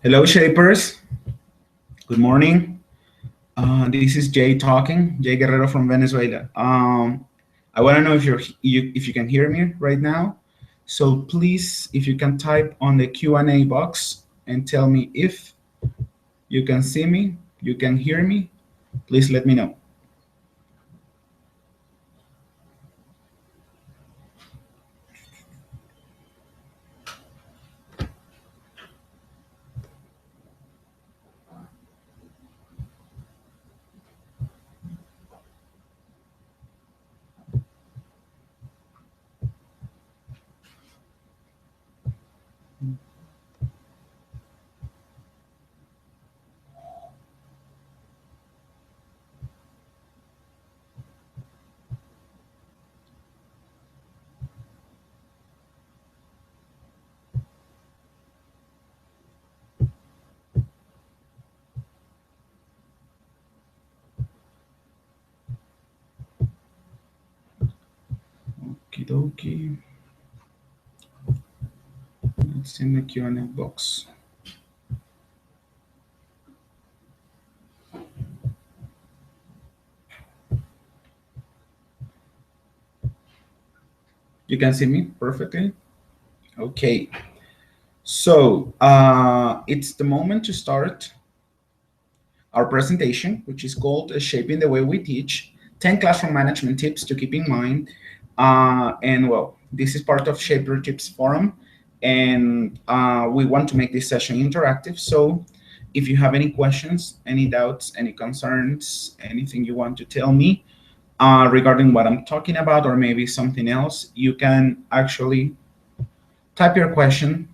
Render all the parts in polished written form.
Hello, Shapers. Good morning. This is Jay talking, Jay Guerrero from Venezuela. I want to know if you can hear me right now. So please, if you can type on the Q&A box and tell me if you can see me, you can hear me. Please let me know. Okie dokie. It's in the Q&A box. You can see me perfectly? Okay. So it's the moment to start our presentation, which is called Shaping the Way We Teach, 10 Classroom Management Tips to Keep in Mind. And well, this is part of Shape Your Tips Forum. And we want to make this session interactive. So if you have any questions, any doubts, any concerns, anything you want to tell me regarding what I'm talking about, or maybe something else, you can actually type your question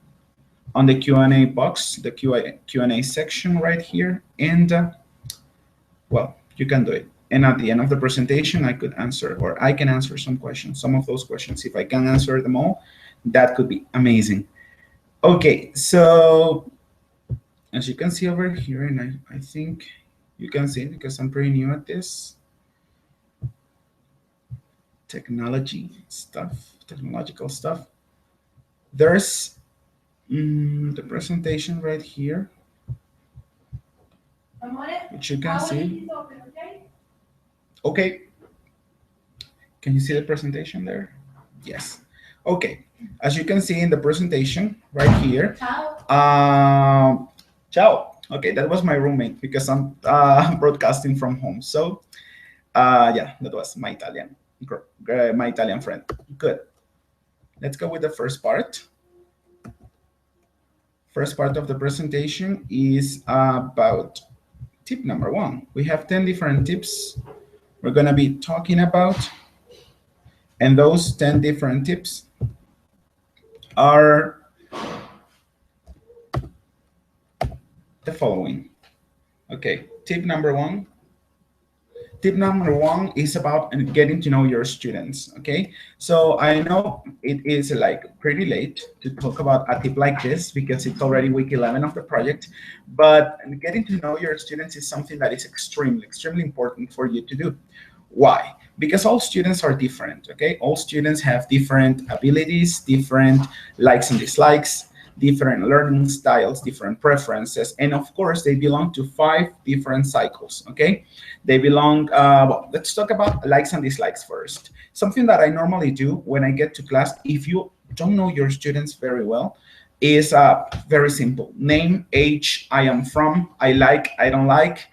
on the Q&A box, the Q&A section right here, and well, you can do it. And at the end of the presentation, I could answer, or I can answer some questions, some of those questions. If I can answer them all, that could be amazing. Okay, so as you can see over here, and I think you can see it because I'm pretty new at this technological stuff. There's the presentation right here, which you can see. Okay. Can you see the presentation there? Yes. Okay. As you can see in the presentation right here. Ciao. Ciao. Okay, that was my roommate because I'm broadcasting from home. So yeah, that was my Italian friend. Good. Let's go with the first part. First part of the presentation is about tip number 1. We have 10 different tips we're going to be talking about. And those 10 different tips are the following. Okay, tip number 1. Tip number 1 is about getting to know your students, okay? So I know it is like pretty late to talk about a tip like this because it's already week 11 of the project, but getting to know your students is something that is extremely important for you to do. Why? Because all students are different, okay? All students have different abilities, different likes and dislikes, different learning styles, different preferences, and of course, they belong to 5 different cycles, okay? They belong, well, let's talk about likes and dislikes first. Something that I normally do when I get to class, if you don't know your students very well, is very simple. Name, age, I am from, I like, I don't like,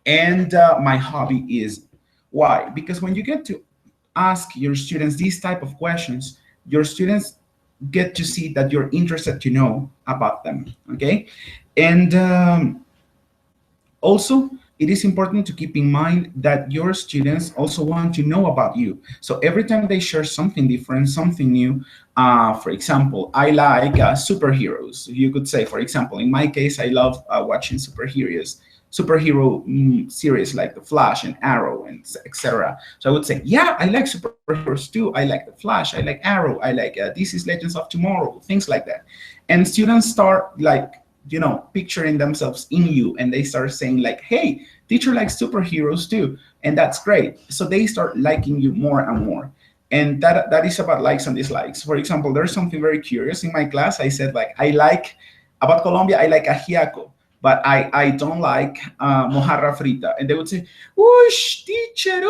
and my hobby is. Why? Because when you get to ask your students these type of questions, your students get to see that you're interested to know about them, okay? And also, it is important to keep in mind that your students also want to know about you. So every time they share something different, something new, for example, I like superheroes. You could say, for example, in my case, I love watching superhero series like The Flash and Arrow and etc. So I would say, yeah, I like superheroes too. I like The Flash. I like Arrow. I like DC's Legends of Tomorrow, things like that. And students start like, you know, picturing themselves in you, and they start saying like, hey, teacher likes superheroes too, and that's great. So they start liking you more and more. And that is about likes and dislikes. For example, there's something very curious in my class. I said like, I like About Colombia, I like ajiaco, but I don't like mojarra frita. And they would say, "Ush, teacher,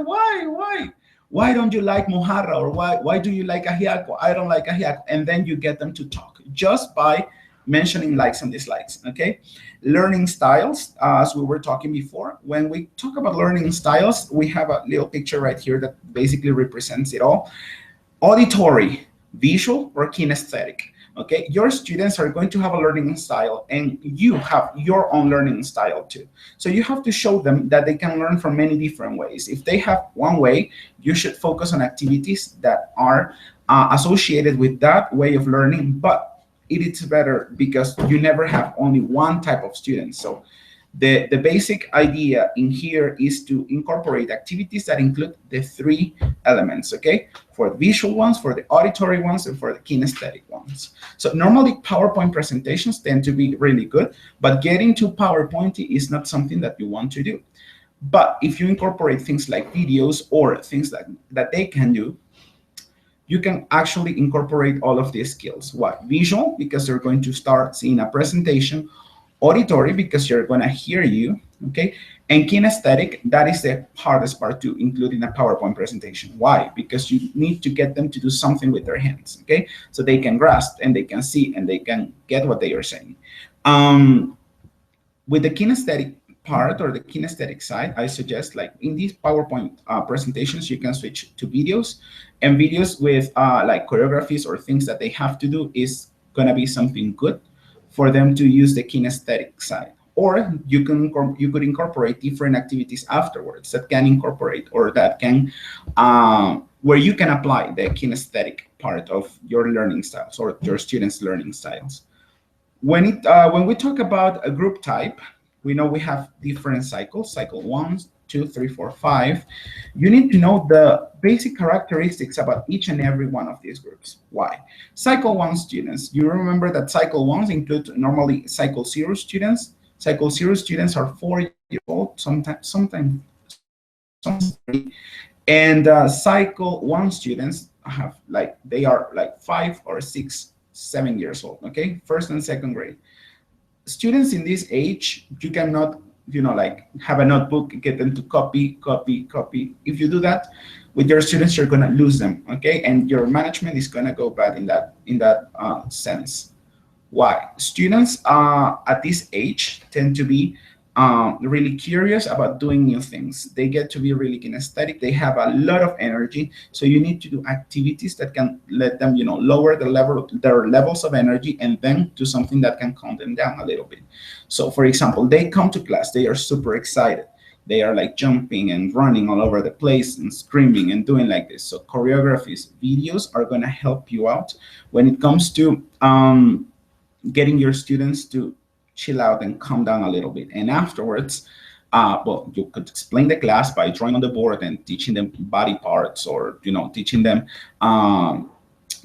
why don't you like mojarra, or why do you like ajiaco? I don't like ajiaco." And then you get them to talk just by mentioning likes and dislikes. Okay, learning styles, as we were talking before. When we talk about learning styles, we have a little picture right here that basically represents it all. Auditory, visual, or kinesthetic. Okay, your students are going to have a learning style, and you have your own learning style too. So you have to show them that they can learn from many different ways. If they have one way, you should focus on activities that are associated with that way of learning. But it is better because you never have only one type of student. So the basic idea in here is to incorporate activities that include the three elements, okay? For the visual ones, for the auditory ones, and for the kinesthetic ones. So normally PowerPoint presentations tend to be really good, but getting to PowerPoint is not something that you want to do. But if you incorporate things like videos or things that they can do, you can actually incorporate all of these skills. What? Visual, because they're going to start seeing a presentation. Auditory, because you're going to hear you, okay? And kinesthetic, that is the hardest part to include in a PowerPoint presentation. Why? Because you need to get them to do something with their hands, okay? So they can grasp and they can see and they can get what they are saying. With the kinesthetic part or the kinesthetic side, I suggest, like in these PowerPoint presentations, you can switch to videos, and videos with like choreographies or things that they have to do is going to be something good for them to use the kinesthetic side. Or you could incorporate different activities afterwards that can incorporate, or that can where you can apply the kinesthetic part of your learning styles or your students' learning styles. When we talk about a group type, we know we have different cycles: cycle 1, 2, 3, 4, 5. You need to know the basic characteristics about each and every one of these groups. Why? Cycle 1 students, you remember that cycle 1s include normally cycle 0 students. Cycle 0 students are 4 years old, sometimes 3. And cycle 1 students have, like, they are like 5 or 6, 7 years old, okay? First and second grade. Students in this age, you cannot, like, have a notebook, get them to copy. If you do that with your students, you're going to lose them, okay? And your management is going to go bad in that sense. Why? Students at this age tend to be really curious about doing new things. They get to be really kinesthetic. They have a lot of energy. So you need to do activities that can let them, lower their levels of energy, and then do something that can calm them down a little bit. So for example, they come to class, they are super excited. They are like jumping and running all over the place and screaming and doing like this. So choreographies, videos are going to help you out when it comes to getting your students to chill out and calm down a little bit. And afterwards, well, you could explain the class by drawing on the board and teaching them body parts, or teaching them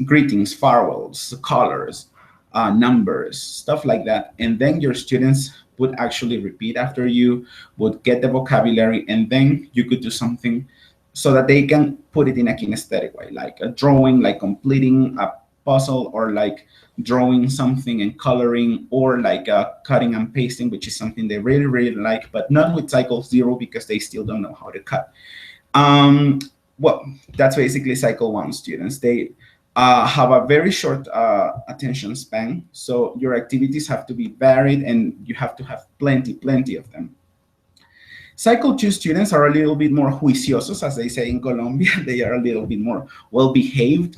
greetings, farewells, colors, numbers, stuff like that. And then your students would actually repeat after you, would get the vocabulary, and then you could do something so that they can put it in a kinesthetic way, like a drawing, like completing a puzzle, or like drawing something and coloring, or like cutting and pasting, which is something they really, really like, but not with cycle 0 because they still don't know how to cut. Well, that's basically cycle 1 students. They have a very short attention span, so your activities have to be varied and you have to have plenty of them. Cycle 2 students are a little bit more juiciosos, as they say in Colombia. They are a little bit more well-behaved.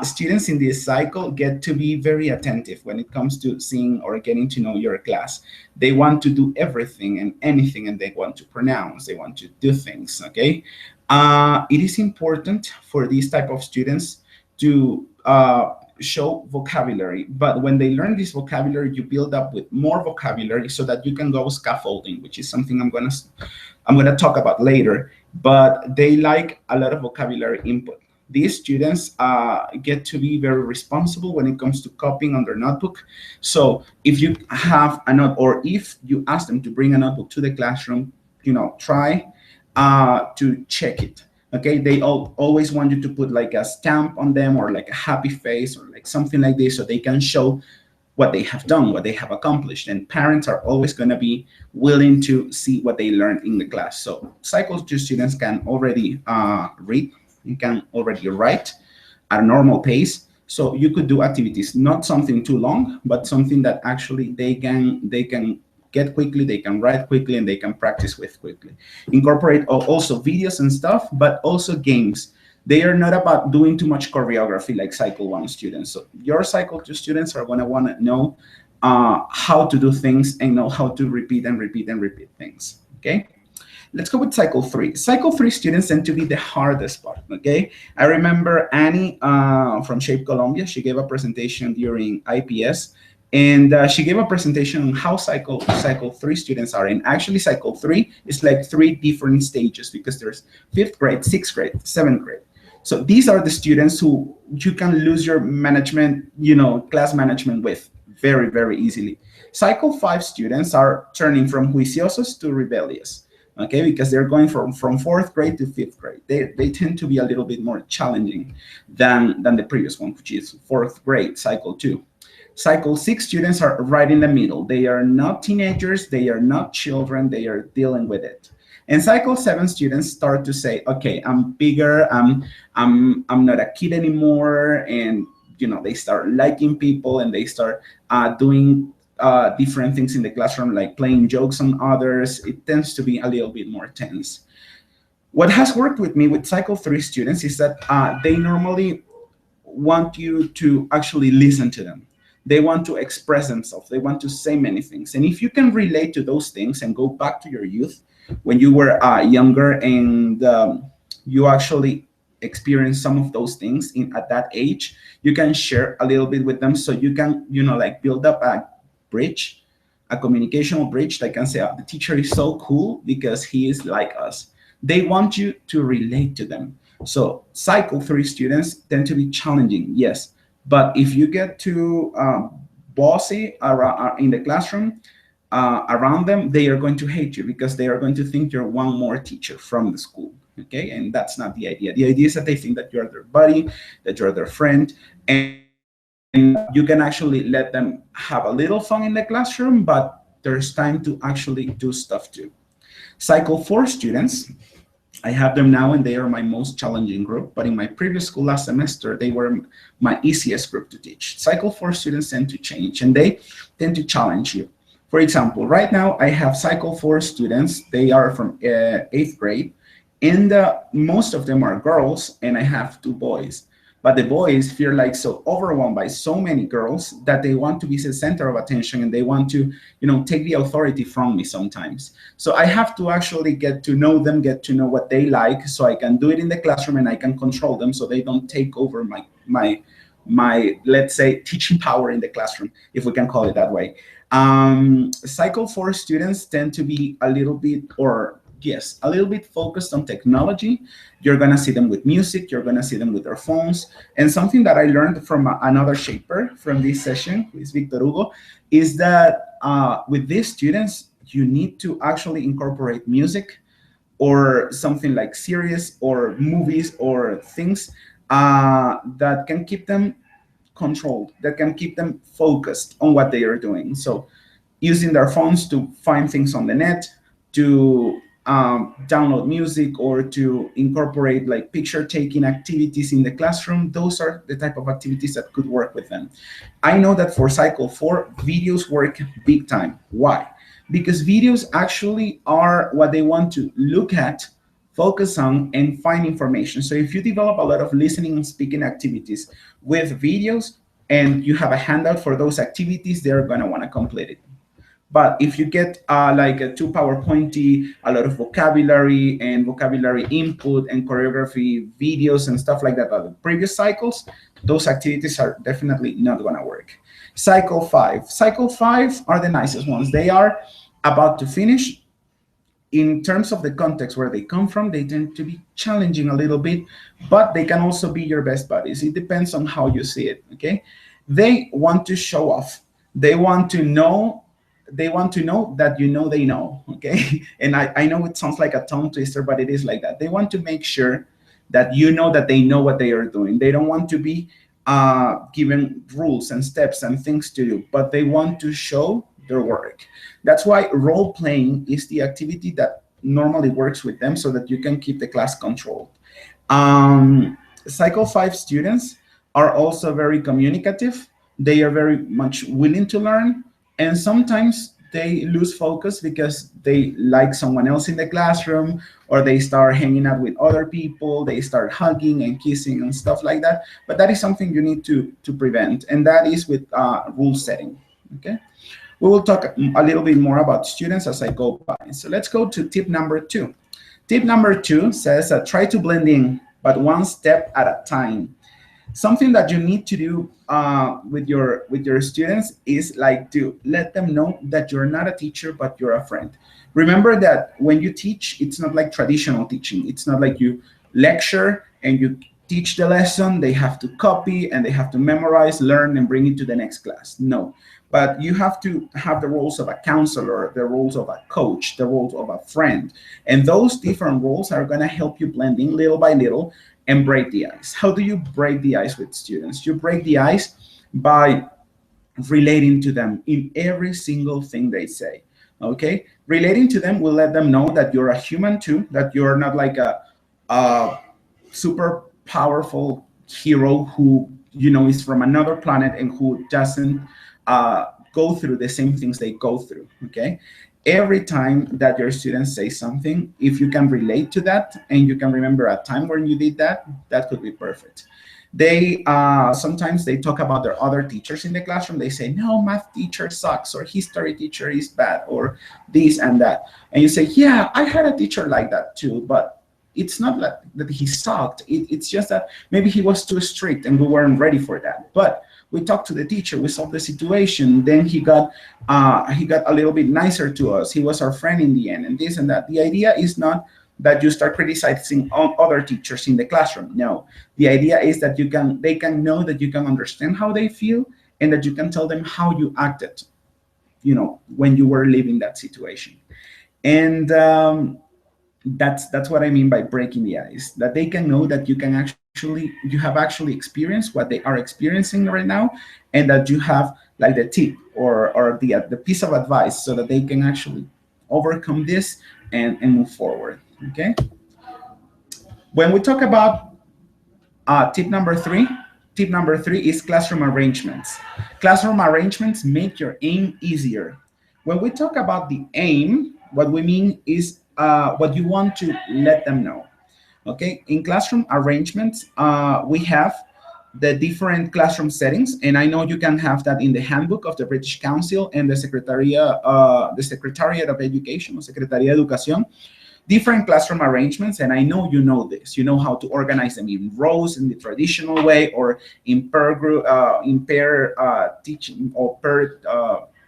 Students in this cycle get to be very attentive when it comes to seeing or getting to know your class. They want to do everything and anything, and they want to pronounce, they want to do things, okay? It is important for these type of students to show vocabulary, but when they learn this vocabulary, you build up with more vocabulary so that you can go scaffolding, which is something I'm gonna talk about later. But they like a lot of vocabulary input. These students get to be very responsible when it comes to copying on their notebook. So if you have a note, or if you ask them to bring a notebook to the classroom, try to check it. Okay, they always want you to put like a stamp on them, or like a happy face, or like something like this, so they can show what they have done, what they have accomplished. And parents are always going to be willing to see what they learned in the class. So Cycle 2 students can already read and can already write at a normal pace. So you could do activities, not something too long, but something that actually they can get quickly, they can write quickly, and they can practice with quickly. Incorporate also videos and stuff, but also games. They are not about doing too much choreography like Cycle 1 students. So your Cycle 2 students are going to want to know how to do things and know how to repeat and repeat and repeat things. Okay. Let's go with Cycle 3. Cycle 3 students tend to be the hardest part, okay? I remember Annie from Shape Colombia. She gave a presentation during IPS, and she gave a presentation on how cycle 3 students are. And actually, Cycle 3 is like 3 different stages, because there's 5th grade, 6th grade, 7th grade. So these are the students who you can lose your management, class management with very, very easily. Cycle 5 students are turning from juiciosos to rebellious. Okay, because they're going from 4th grade to 5th grade. They tend to be a little bit more challenging than the previous one, which is 4th grade, Cycle 2. Cycle 6 students are right in the middle. They are not teenagers, they are not children, they are dealing with it. And Cycle 7 students start to say, okay, I'm bigger, I'm not a kid anymore, and they start liking people, and they start doing different things in the classroom, like playing jokes on others. It tends to be a little bit more tense. What has worked with me with Cycle 3 students is that they normally want you to actually listen to them. They want to express themselves. They want to say many things. And if you can relate to those things and go back to your youth, when you were younger, and you actually experience some of those things at that age, you can share a little bit with them, so you can like build up a communicational bridge that can say, oh, the teacher is so cool because he is like us. They want you to relate to them. So Cycle 3 students tend to be challenging, yes, but if you get too bossy in the classroom around them, they are going to hate you, because they are going to think you're one more teacher from the school. Okay, and that's not the idea. The idea is that they think that you're their buddy, that you're their friend, and you can actually let them have a little fun in the classroom, but there's time to actually do stuff too. Cycle 4 students, I have them now, and they are my most challenging group, but in my previous school last semester, they were my easiest group to teach. Cycle 4 students tend to change, and they tend to challenge you. For example, right now I have Cycle 4 students. They are from 8th grade, and most of them are girls, and I have 2 boys. But the boys feel like so overwhelmed by so many girls that they want to be the center of attention, and they want to, take the authority from me sometimes. So I have to actually get to know them, get to know what they like, so I can do it in the classroom, and I can control them so they don't take over my let's say, teaching power in the classroom, if we can call it that way. Cycle 4 students tend to be a little bit focused on technology. You're going to see them with music. You're going to see them with their phones. And something that I learned from another shaper from this session, who is Victor Hugo, is that with these students, you need to actually incorporate music or something like series or movies or things that can keep them controlled, that can keep them focused on what they are doing. So using their phones to find things on the net, to download music, or to incorporate like picture taking activities in the classroom. Those are the type of activities that could work with them. I know that for Cycle 4, videos work big time. Why? Because videos actually are what they want to look at, focus on, and find information. So if you develop a lot of listening and speaking activities with videos, and you have a handout for those activities, they're going to want to complete it. But if you get like a too PowerPointy, a lot of vocabulary and vocabulary input and choreography videos and stuff like that, the previous cycles, those activities are definitely not going to work. Cycle 5. Cycle 5 are the nicest ones. They are about to finish. In terms of the context where they come from, they tend to be challenging a little bit, but they can also be your best buddies. It depends on how you see it, okay? They want to show off. They want to know that they know, okay? And I know it sounds like a tongue twister, but it is like that. They want to make sure that that they know what they are doing. They don't want to be given rules and steps and things to do, but they want to show their work. That's why role playing is the activity that normally works with them so that you can keep the class controlled. Cycle 5 students are also very communicative. They are very much willing to learn, and sometimes they lose focus because they like someone else in the classroom, or they start hanging out with other people, they start hugging and kissing and stuff like that. But that is something you need to prevent, and that is with rule setting. Okay, we will talk a little bit more about students as I go by. So let's go to tip number 2. Tip number 2 says try to blend in, but one step at a time. Something that you need to do with your students is like to let them know that you're not a teacher, but you're a friend. Remember that when you teach, it's not like traditional teaching. It's not like you lecture and you teach the lesson, they have to copy and they have to memorize, learn, and bring it to the next class. No, but you have to have the roles of a counselor, the roles of a coach, the roles of a friend. And those different roles are going to help you blend in little by little and break the ice. How do you break the ice with students? You break the ice by relating to them in every single thing they say. Okay, relating to them will let them know that you're a human too, that you're not like a super powerful hero who is from another planet and who doesn't go through the same things they go through. Okay, every time that your students say something, if you can relate to that and you can remember a time when you did that, that could be perfect. They sometimes they talk about their other teachers in the classroom. They say, no, math teacher sucks, or history teacher is bad, or this and that. And you say, yeah, I had a teacher like that too, but it's not like that he sucked. It's just that maybe he was too strict and we weren't ready for that. But we talked to the teacher, we solved the situation. Then he got a little bit nicer to us. He was our friend in the end, and this and that. The idea is not that you start criticizing other teachers in the classroom. No, the idea is that they can know that you can understand how they feel and that you can tell them how you acted, when you were living that situation. And that's what I mean by breaking the ice. That they can know that you have actually experienced what they are experiencing right now, and that you have like the tip or the piece of advice so that they can actually overcome this and move forward. Okay. When we talk about tip number 3 is classroom arrangements. Classroom arrangements make your aim easier. When we talk about the aim, what we mean is what you want to let them know. Okay, in classroom arrangements, we have the different classroom settings, and I know you can have that in the handbook of the British Council and the Secretariat of Education, or Secretaría de Educación. Different classroom arrangements, and I know you know this. You know how to organize them in rows in the traditional way, or in pair teaching, or per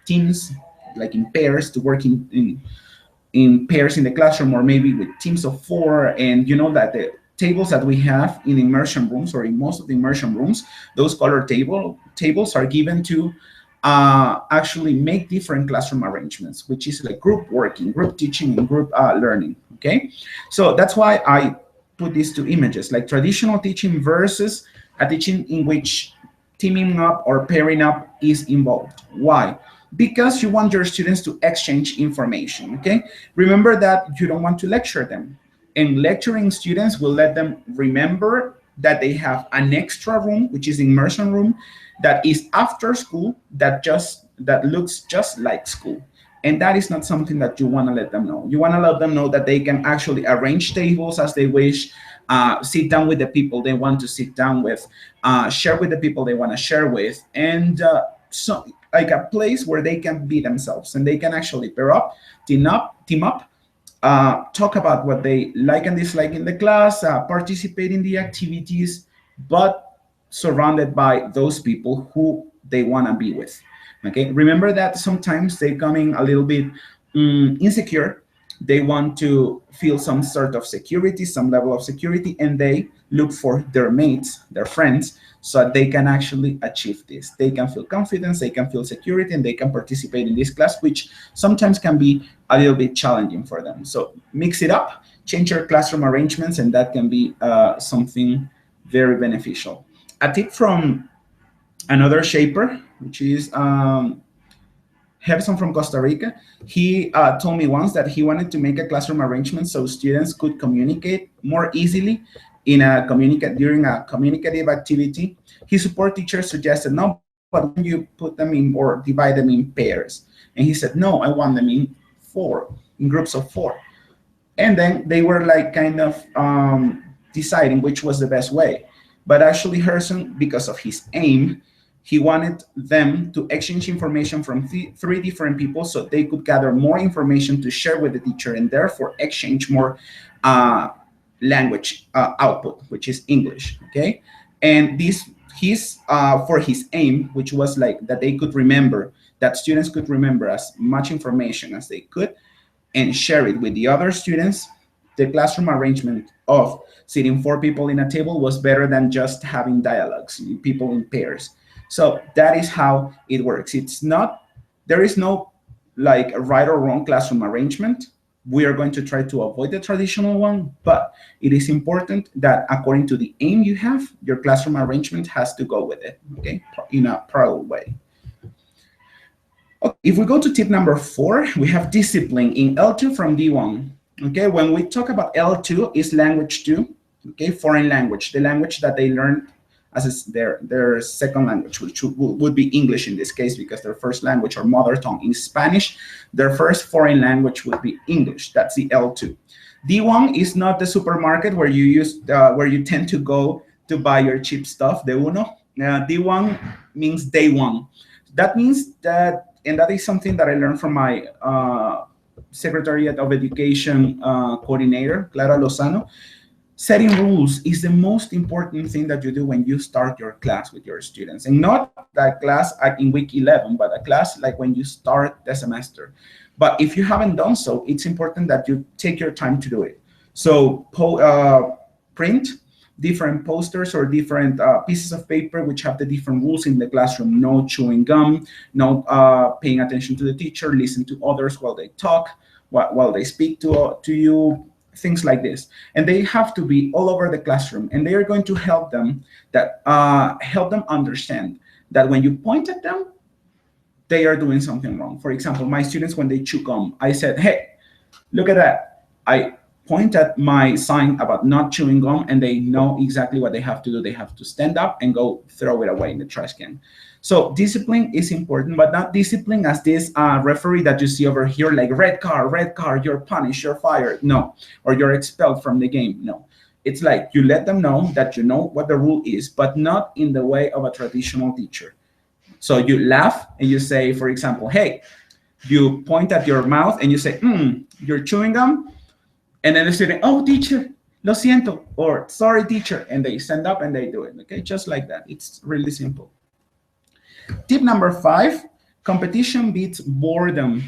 teams, like in pairs, to work in pairs in the classroom, or maybe with teams of 4. And you know that the tables that we have in immersion rooms, or in most of the immersion rooms, those color tables are given to actually make different classroom arrangements, which is like group working, group teaching, and group learning. Okay, so that's why I put these 2 images, like traditional teaching versus a teaching in which teaming up or pairing up is involved. Why? Because you want your students to exchange information. Okay, remember that you don't want to lecture them, and lecturing students will let them remember that they have an extra room, which is immersion room, that is after school, that looks just like school. And that is not something that you want to let them know. You want to let them know that they can actually arrange tables as they wish, sit down with the people they want to sit down with, share with the people they want to share with, and so like a place where they can be themselves and they can actually pair up, team up, talk about what they like and dislike in the class, participate in the activities, but surrounded by those people who they want to be with. Okay, remember that sometimes they come in a little bit insecure. They want to feel some sort of security, some level of security, and they look for their mates, their friends, so that they can actually achieve this. They can feel confidence, they can feel security, and they can participate in this class, which sometimes can be a little bit challenging for them. So mix it up, change your classroom arrangements, and that can be something very beneficial. A tip from another shaper, which is Jefferson from Costa Rica. He told me once that he wanted to make a classroom arrangement so students could communicate more easily in a during a communicative activity. His support teacher suggested, no, but why don't you put them in or divide them in pairs? And he said, no, I want them in four, in groups of four. And then they were like kind of deciding which was the best way. But actually, Harrison, because of his aim, he wanted them to exchange information from three different people so they could gather more information to share with the teacher and therefore exchange more uh, language output, which is English. Okay, and this his for his aim, which was like that they could remember, that students could remember as much information as they could and share it with the other students. The classroom arrangement of sitting four people in a table was better than just having dialogues, people in pairs. So that is how it works. It's not, there is no like a right or wrong classroom arrangement. We are going to try to avoid the traditional one, but it is important that according to the aim you have, your classroom arrangement has to go with it, okay, in a parallel way. Okay, if we go to tip number 4, we have discipline in L2 from D1. Okay, when we talk about L2, is language 2, okay, foreign language, the language that they learned as their second language, which would be English in this case, because their first language or mother tongue is Spanish. Their first foreign language would be English. That's the L2. D1 is not the supermarket where you where you tend to go to buy your cheap stuff, the uno. D1 means day one. That means that, and that is something that I learned from my Secretariat of Education coordinator, Clara Lozano. Setting rules is the most important thing that you do when you start your class with your students. And not that class in week 11, but a class like when you start the semester. But if you haven't done so, it's important that you take your time to do it. So print different posters or different pieces of paper which have the different rules in the classroom. No chewing gum, no paying attention to the teacher, listen to others while they talk, while they speak to you, things like this. And they have to be all over the classroom, and they are going to help them understand that when you point at them, they are doing something wrong. For example, my students, when they chew gum, I said, hey, look at that. I point at my sign about not chewing gum, and they know exactly what they have to do. They have to stand up and go throw it away in the trash can. So discipline is important, but not discipline as this referee that you see over here, like red card, you're punished, you're fired. No, or you're expelled from the game. No, it's like you let them know that you know what the rule is, but not in the way of a traditional teacher. So you laugh and you say, for example, hey, you point at your mouth and you say, you're chewing gum. And then the student, oh, teacher, lo siento, or sorry, teacher. And they stand up and they do it, okay? Just like that. It's really simple. Tip number 5, competition beats boredom.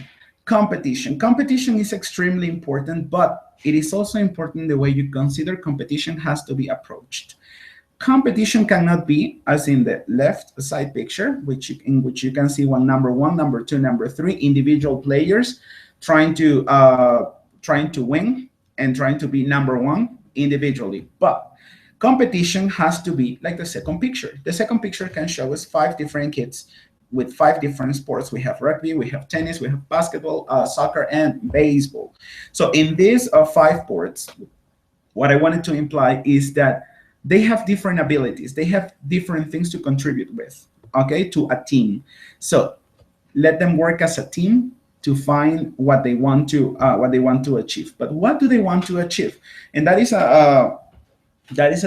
Competition is extremely important, but it is also important the way you consider competition has to be approached. Competition cannot be, as in the left side picture, in which you can see number 1, number 2, number 3, individual players trying to win and trying to be number 1 individually. But competition has to be like the second picture. The second picture can show us 5 different kids with 5 different sports. We have rugby, we have tennis, we have basketball, soccer, and baseball. So in these 5 sports, what I wanted to imply is that they have different abilities. They have different things to contribute with, okay, to a team. So let them work as a team to find what they want to achieve. But what do they want to achieve? And that is a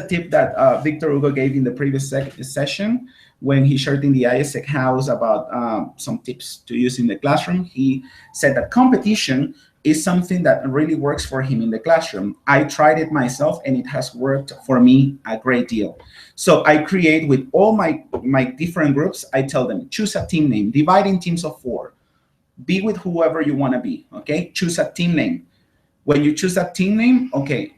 tip that Victor Hugo gave in the previous session when he shared in the ISEC house about some tips to use in the classroom. He said that competition is something that really works for him in the classroom. I tried it myself and it has worked for me a great deal. So I create with all my different groups, I tell them, choose a team name, divide in teams of 4. Be with whoever you want to be, okay? Choose a team name. When you choose a team name, okay,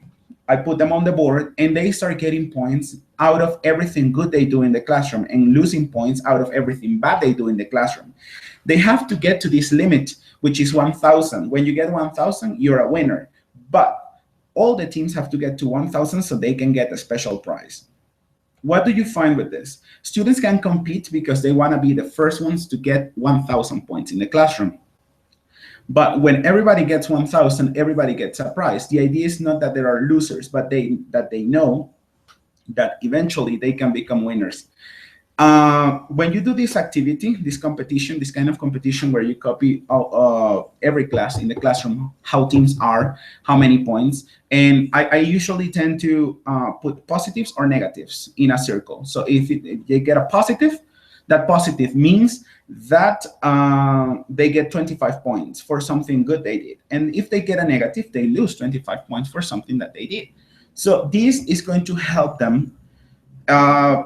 I put them on the board and they start getting points out of everything good they do in the classroom and losing points out of everything bad they do in the classroom. They have to get to this limit, which is 1,000. When you get 1,000, you're a winner. But all the teams have to get to 1,000 so they can get a special prize. What do you find with this? Students can compete because they want to be the first ones to get 1,000 points in the classroom. But when everybody gets 1,000, everybody gets a prize. The idea is not that there are losers, but that they know that eventually they can become winners. When you do this activity, this competition, this kind of competition where you copy every class in the classroom, how teams are, how many points, and I usually tend to put positives or negatives in a circle. So if they get a positive, that positive means that they get 25 points for something good they did. And if they get a negative, they lose 25 points for something that they did. So this is going to help them uh,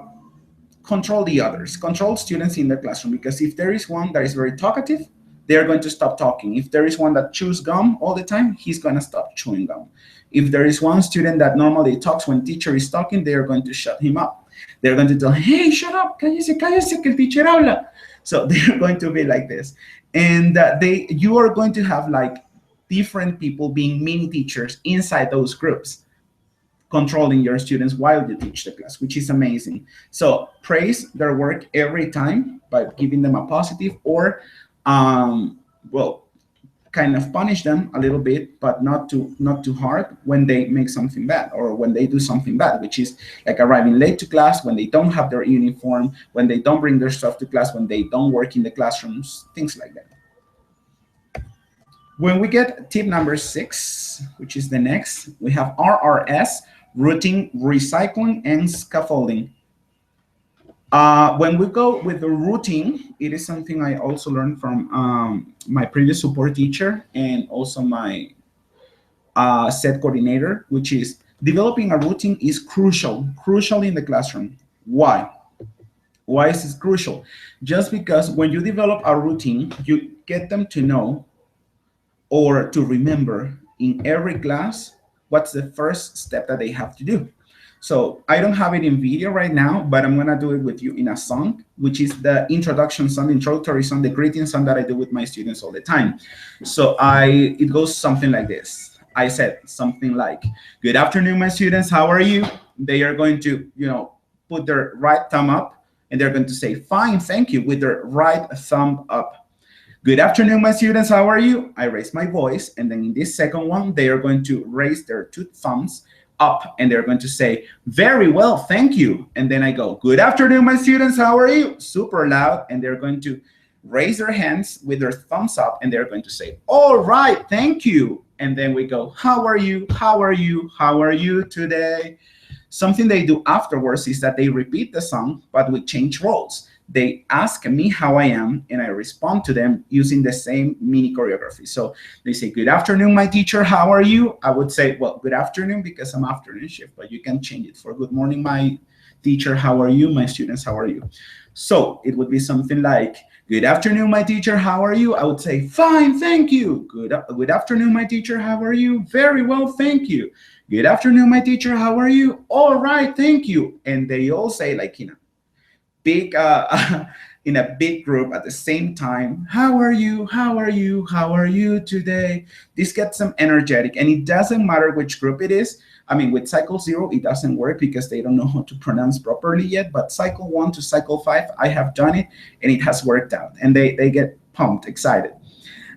control the others, control students in the classroom, because if there is one that is very talkative, they're going to stop talking. If there is one that chews gum all the time, he's going to stop chewing gum. If there is one student that normally talks when teacher is talking, they are going to shut him up. They're going to tell, hey, shut up, cállese, cállese, que el teacher habla. So they're going to be like this. And you are going to have like different people being mini teachers inside those groups, controlling your students while you teach the class, which is amazing. So praise their work every time by giving them a positive, or well, kind of punish them a little bit, but not too hard when they make something bad or when they do something bad, which is like arriving late to class, when they don't have their uniform, when they don't bring their stuff to class, when they don't work in the classrooms, things like that. When we get tip number 6, which is the next, we have RRS, routing, recycling, and scaffolding. When we go with the routing, it is something I also learned from my previous support teacher and also my set coordinator, which is developing a routine is crucial in the classroom. Why? Why is this crucial? Just because when you develop a routine, you get them to know or to remember in every class what's the first step that they have to do. So I don't have it in video right now, but I'm gonna do it with you in a song, which is the introduction song, the introductory song, the greeting song that I do with my students all the time. So it goes something like this. I said something like, good afternoon, my students, how are you? They are going to, put their right thumb up, and they're going to say, fine, thank you, with their right thumb up. Good afternoon, my students, how are you? I raise my voice, and then in this second one, they are going to raise their two thumbs up, and they're going to say, very well, thank you. And then I go, good afternoon, my students, how are you? Super loud, and they're going to raise their hands with their thumbs up, and they're going to say, all right, thank you. And then we go, how are you? How are you? How are you today? Something they do afterwards is that they repeat the song, but we change roles. They ask me how I am, and I respond to them using the same mini choreography. So they say, good afternoon, my teacher, how are you? I would say, well, good afternoon, because I'm afternoon shift, but you can change it for good morning, my teacher, how are you? My students, how are you? So it would be something like, good afternoon, my teacher, how are you? I would say, fine, thank you. Good afternoon, my teacher, how are you? Very well, thank you. Good afternoon, my teacher, how are you? All right, thank you. And they all say, like, big in a big group at the same time, how are you, how are you, how are you today? This gets them energetic, and it doesn't matter which group it is. I mean, with cycle 0 it doesn't work because they don't know how to pronounce properly yet, but cycle 1 to cycle 5 I have done it, and it has worked out, and they get pumped, excited.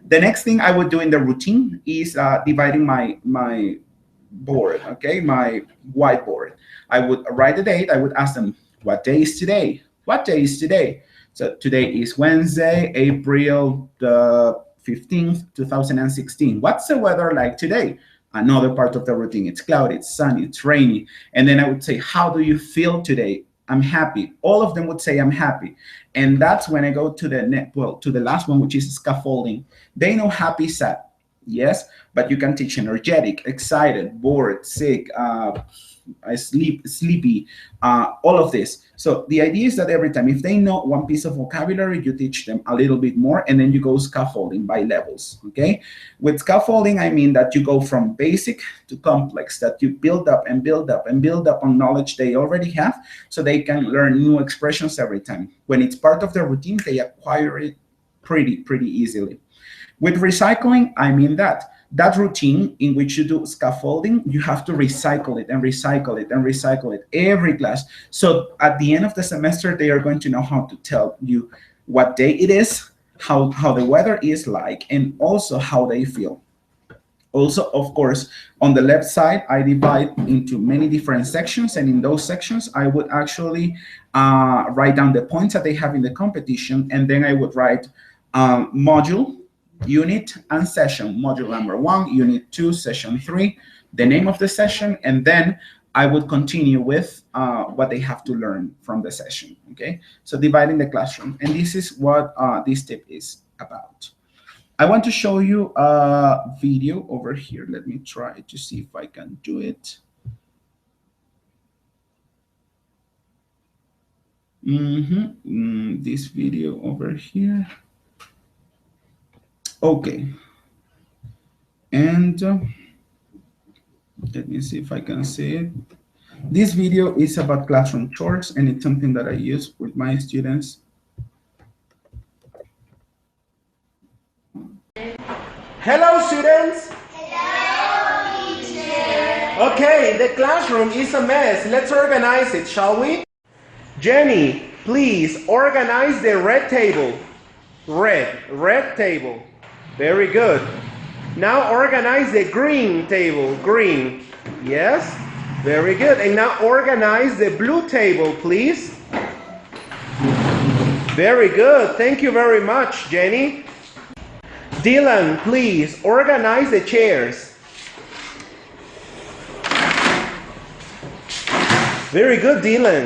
The next thing I would do in the routine is dividing my board, okay, my whiteboard. I would write the date. I would ask them, what day is today? What day is today? So today is Wednesday, April the 15th, 2016. What's the weather like today? Another part of the routine. It's cloudy, it's sunny, it's rainy. And then I would say, how do you feel today? I'm happy. All of them would say, I'm happy. And that's when I go to the last one, which is scaffolding. They know happy, sad. Yes, but you can teach energetic, excited, bored, sick, sleepy, all of this. So the idea is that every time, if they know one piece of vocabulary, you teach them a little bit more, and then you go scaffolding by levels, okay? With scaffolding, I mean that you go from basic to complex, that you build up and build up and build up on knowledge they already have, so they can learn new expressions every time. When it's part of their routine, they acquire it pretty easily. With recycling, I mean that that routine in which you do scaffolding, you have to recycle it and recycle it and recycle it every class. So at the end of the semester, they are going to know how to tell you what day it is, how the weather is like, and also how they feel. Also, of course, on the left side, I divide into many different sections, and in those sections, I would actually write down the points that they have in the competition, and then I would write module, unit, and session. Module number 1, unit 2, session 3, the name of the session, and then I would continue with what they have to learn from the session, okay? So dividing the classroom, and this is what this tip is about. I want to show you a video over here. Let me try to see if I can do it. This video over here. Okay. And let me see if I can see it. This video is about classroom chores, and it's something that I use with my students. Hello, students. Hello, teacher. Okay, the classroom is a mess. Let's organize it, shall we? Jenny, please organize the red table. Red table. Very good. Now organize the green table. Green. Yes, very good. And now organize the blue table, please. Very good. Thank you very much, Jenny. Dylan, please organize the chairs. Very good, Dylan.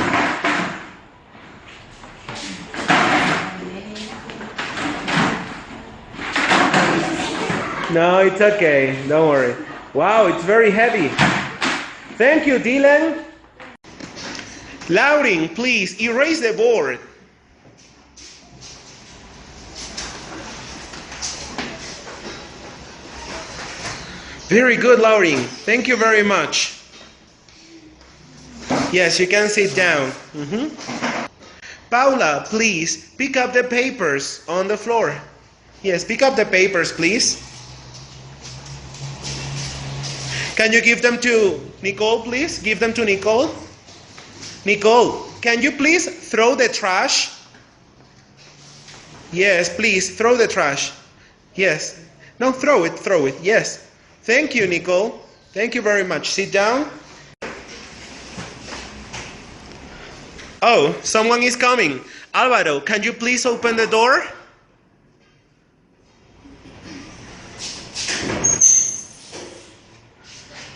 No, it's okay. Don't worry. Wow, it's very heavy. Thank you, Dylan. Lauren, please erase the board. Very good, Lauren. Thank you very much. Yes, you can sit down. Paula, please pick up the papers on the floor. Yes, pick up the papers, please. Can you give them to Nicole, please? Give them to Nicole. Nicole, can you please throw the trash? Yes, please, throw the trash. Yes. No, throw it, yes. Thank you, Nicole. Thank you very much. Sit down. Oh, someone is coming. Alvaro, can you please open the door?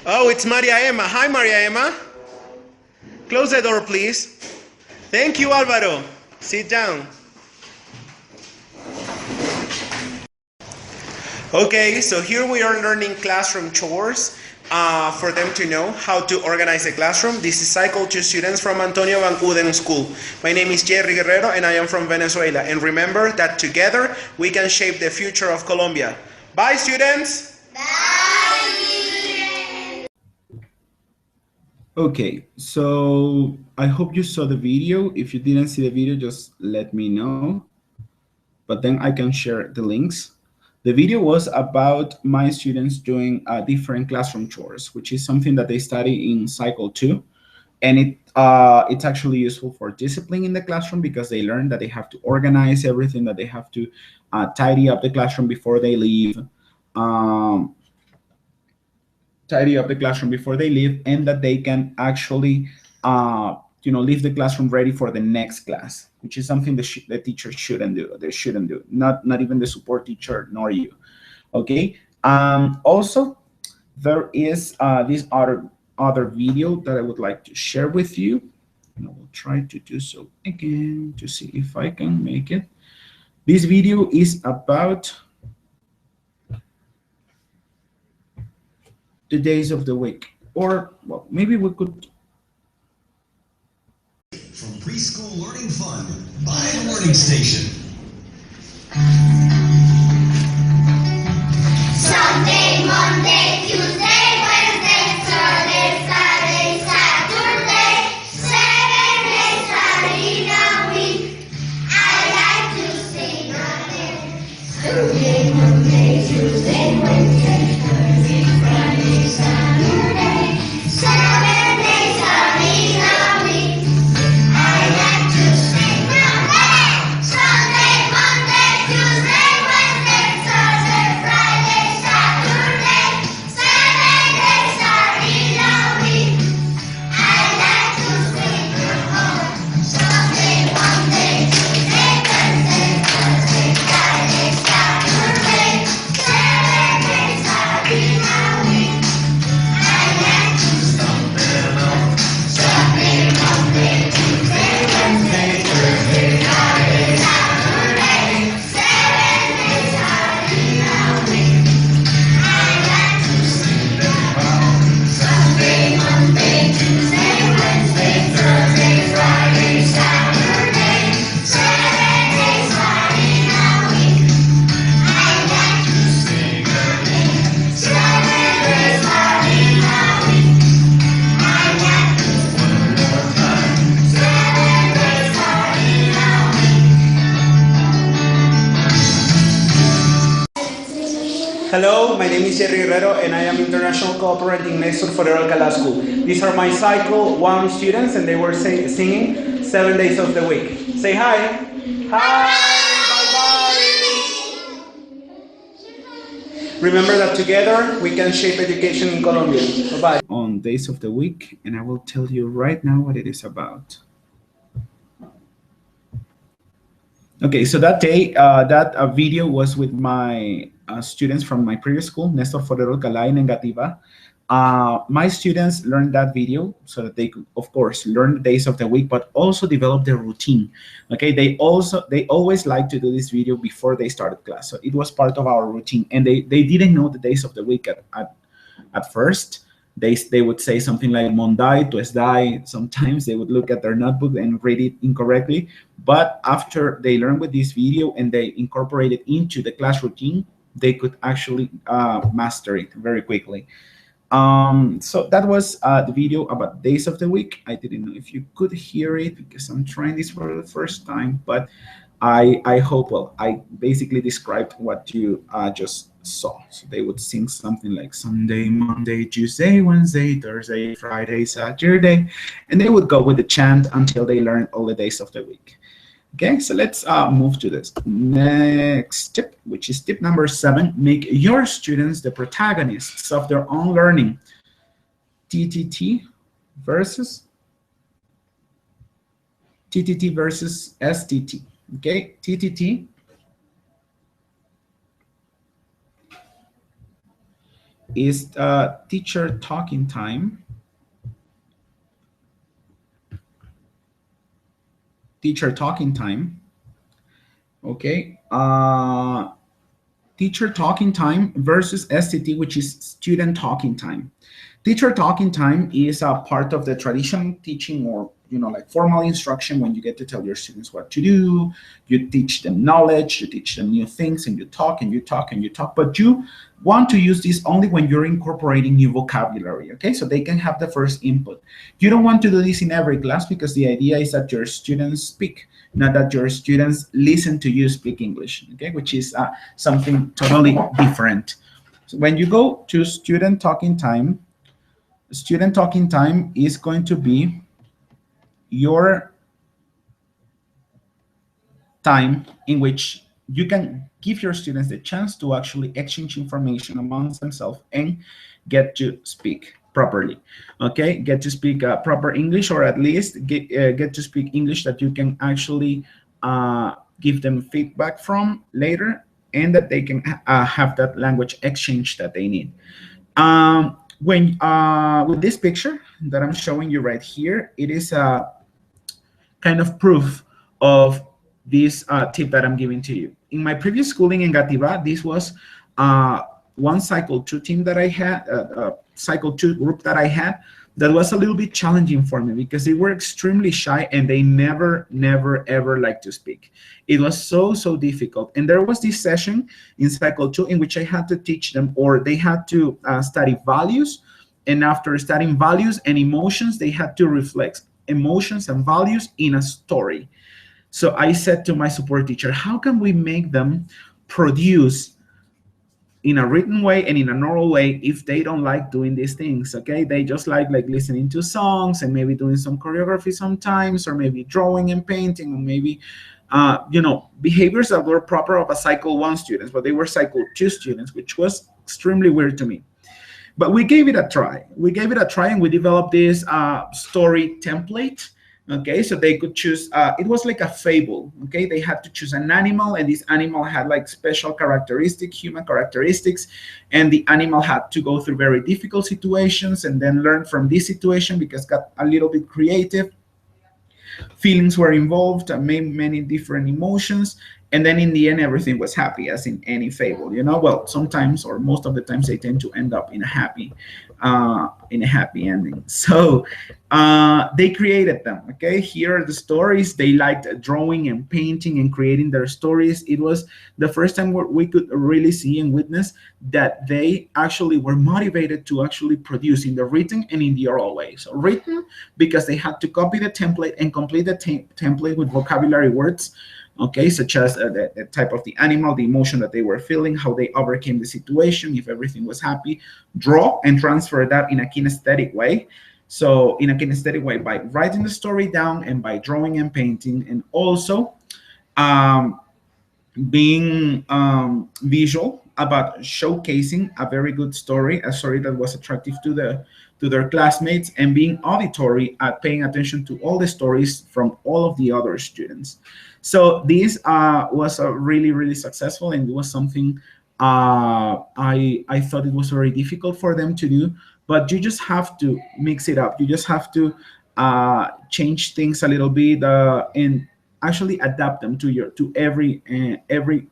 Oh, it's Maria Emma. Hi, Maria Emma. Close the door, please. Thank you, Alvaro. Sit down. Okay, so here we are learning classroom chores for them to know how to organize a classroom. This is Cycle 2 students from Antonio Van Uden School. My name is Jerry Guerrero and I am from Venezuela. And remember that together we can shape the future of Colombia. Bye, students! Bye. Okay, so I hope you saw the video. If you didn't see the video, just let me know. But then I can share the links. The video was about my students doing different classroom chores, which is something that they study in Cycle 2. And it's actually useful for discipline in the classroom because they learn that they have to organize everything, that they have to tidy up the classroom before they leave, and that they can actually leave the classroom ready for the next class, which is something the teacher shouldn't do. They shouldn't do, not even the support teacher nor you. Okay. Also, there is this other video that I would like to share with you, and I will try to do so again to see if I can make it. This video is about the days of the week, or well, maybe we could. From preschool learning fun by the Learning Station. Sunday, Monday, Tuesday, Wednesday, Thursday, Friday, Saturday, 7 days are in a week. I like to sing again. Sunday, Monday, Tuesday, Wednesday, Thursday. Hello, my name is Jerry Guerrero and I am International Cooperating Nestor for Alcalá School. These are my Cycle 1 students and they were singing 7 days of the week. Say hi. Hi. Bye-bye. Remember that together we can shape education in Colombia. Bye-bye. On days of the week, and I will tell you right now what it is about. Okay, so that day, that video was with my students from my previous school, Nestor Forero Alcalá in Engativá. My students learned that video so that they could, of course, learn the days of the week, but also develop their routine. Okay, they always like to do this video before they started class. So it was part of our routine, and they didn't know the days of the week at first. They would say something like Monday, Tuesday. Sometimes they would look at their notebook and read it incorrectly. But after they learned with this video and they incorporate it into the class routine, they could actually master it very quickly. So that was the video about days of the week. I didn't know if you could hear it because I'm trying this for the first time, but I hope, well, I basically described what you just saw. So they would sing something like Sunday, Monday, Tuesday, Wednesday, Thursday, Friday, Saturday, and they would go with the chant until they learn all the days of the week. Okay, so let's move to this next tip, which is tip number 7. Make your students the protagonists of their own learning. TTT versus STT. Okay, TTT is teacher talking time. Teacher talking time. Okay. Teacher talking time versus STT, which is student talking time. Teacher talking time is a part of the traditional teaching, or like formal instruction, when you get to tell your students what to do. You teach them knowledge, you teach them new things, and you talk and you talk and you talk. But you want to use this only when you're incorporating new vocabulary, okay? So they can have the first input. You don't want to do this in every class, because the idea is that your students speak, not that your students listen to you speak English, okay? Which is something totally different. So when you go to student talking time is going to be your time in which you can give your students the chance to actually exchange information amongst themselves and get to speak properly. Okay, get to speak proper English, or at least get to speak English that you can actually give them feedback from later, and that they can have that language exchange that they need. With this picture that I'm showing you right here, it is a kind of proof of this tip that I'm giving to you. In my previous schooling in Engativá, this was one Cycle 2 team that I had, Cycle 2 group that I had, that was a little bit challenging for me, because they were extremely shy and they never, ever liked to speak. It was so difficult. And there was this session in Cycle 2 in which I had to teach them, or they had to study values. And after studying values and emotions, they had to reflect emotions and values in a story. So I said to my support teacher, how can we make them produce in a written way and in a normal way if they don't like doing these things. Okay, they just like listening to songs and maybe doing some choreography sometimes, or maybe drawing and painting, or maybe behaviors that were proper of a cycle 1 students, but they were cycle 2 students, which was extremely weird to me. But we gave it a try. And we developed this story template. Okay, so they could choose, it was like a fable. Okay, they had to choose an animal, and this animal had like special characteristics, human characteristics, and the animal had to go through very difficult situations and then learn from this situation because it got a little bit creative. Feelings were involved, many different emotions, and then in the end everything was happy, as in any fable. Well, sometimes or most of the times they tend to end up in a happy ending. So they created them. Okay, here are the stories. They liked drawing and painting and creating their stories. It was the first time where we could really see and witness that they actually were motivated to actually produce in the written and in the oral way. So written because they had to copy the template and complete the template with vocabulary words, okay, such as the type of the animal, the emotion that they were feeling, how they overcame the situation, if everything was happy. Draw and transfer that in a kinesthetic way. So in a kinesthetic way, by writing the story down and by drawing and painting, and also being visual about showcasing a very good story, a story that was attractive to their classmates, and being auditory at paying attention to all the stories from all of the other students. So this was really, really successful, and it was something I thought it was very difficult for them to do, but you just have to mix it up. You just have to change things a little bit and actually adapt them to every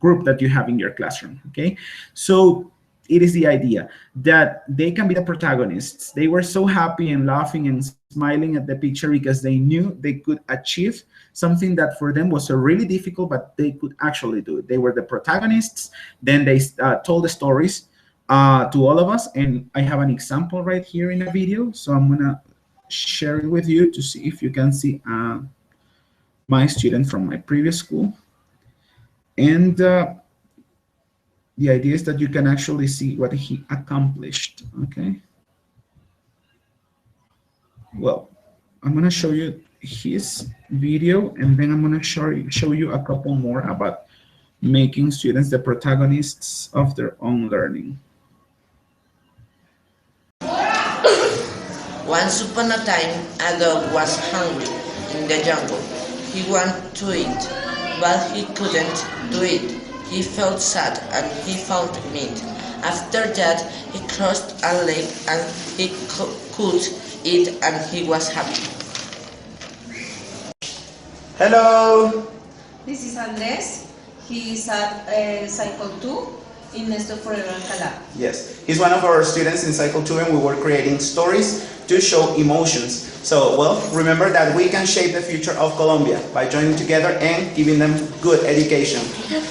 group that you have in your classroom. Okay, so it is the idea that they can be the protagonists. They were so happy and laughing and smiling at the picture because they knew they could achieve something that for them was really difficult, but they could actually do it. They were the protagonists. Then they told the stories to all of us, and I have an example right here in a video, so I'm gonna share it with you to see if you can see my student from my previous school. And the idea is that you can actually see what he accomplished. Okay, well, I'm going to show you his video, and then I'm going to show you a couple more about making students the protagonists of their own learning. Once upon a time, a dog was hungry in the jungle. He wanted to eat, but he couldn't do it. He felt sad and he found meat. After that, he crossed a lake and he could eat and he was happy. Hello. This is Andres. He is at Cycle 2 in Nestor Forever Alcalá. Yes, he's one of our students in Cycle 2, and we were creating stories to show emotions. So, well, remember that we can shape the future of Colombia by joining together and giving them good education.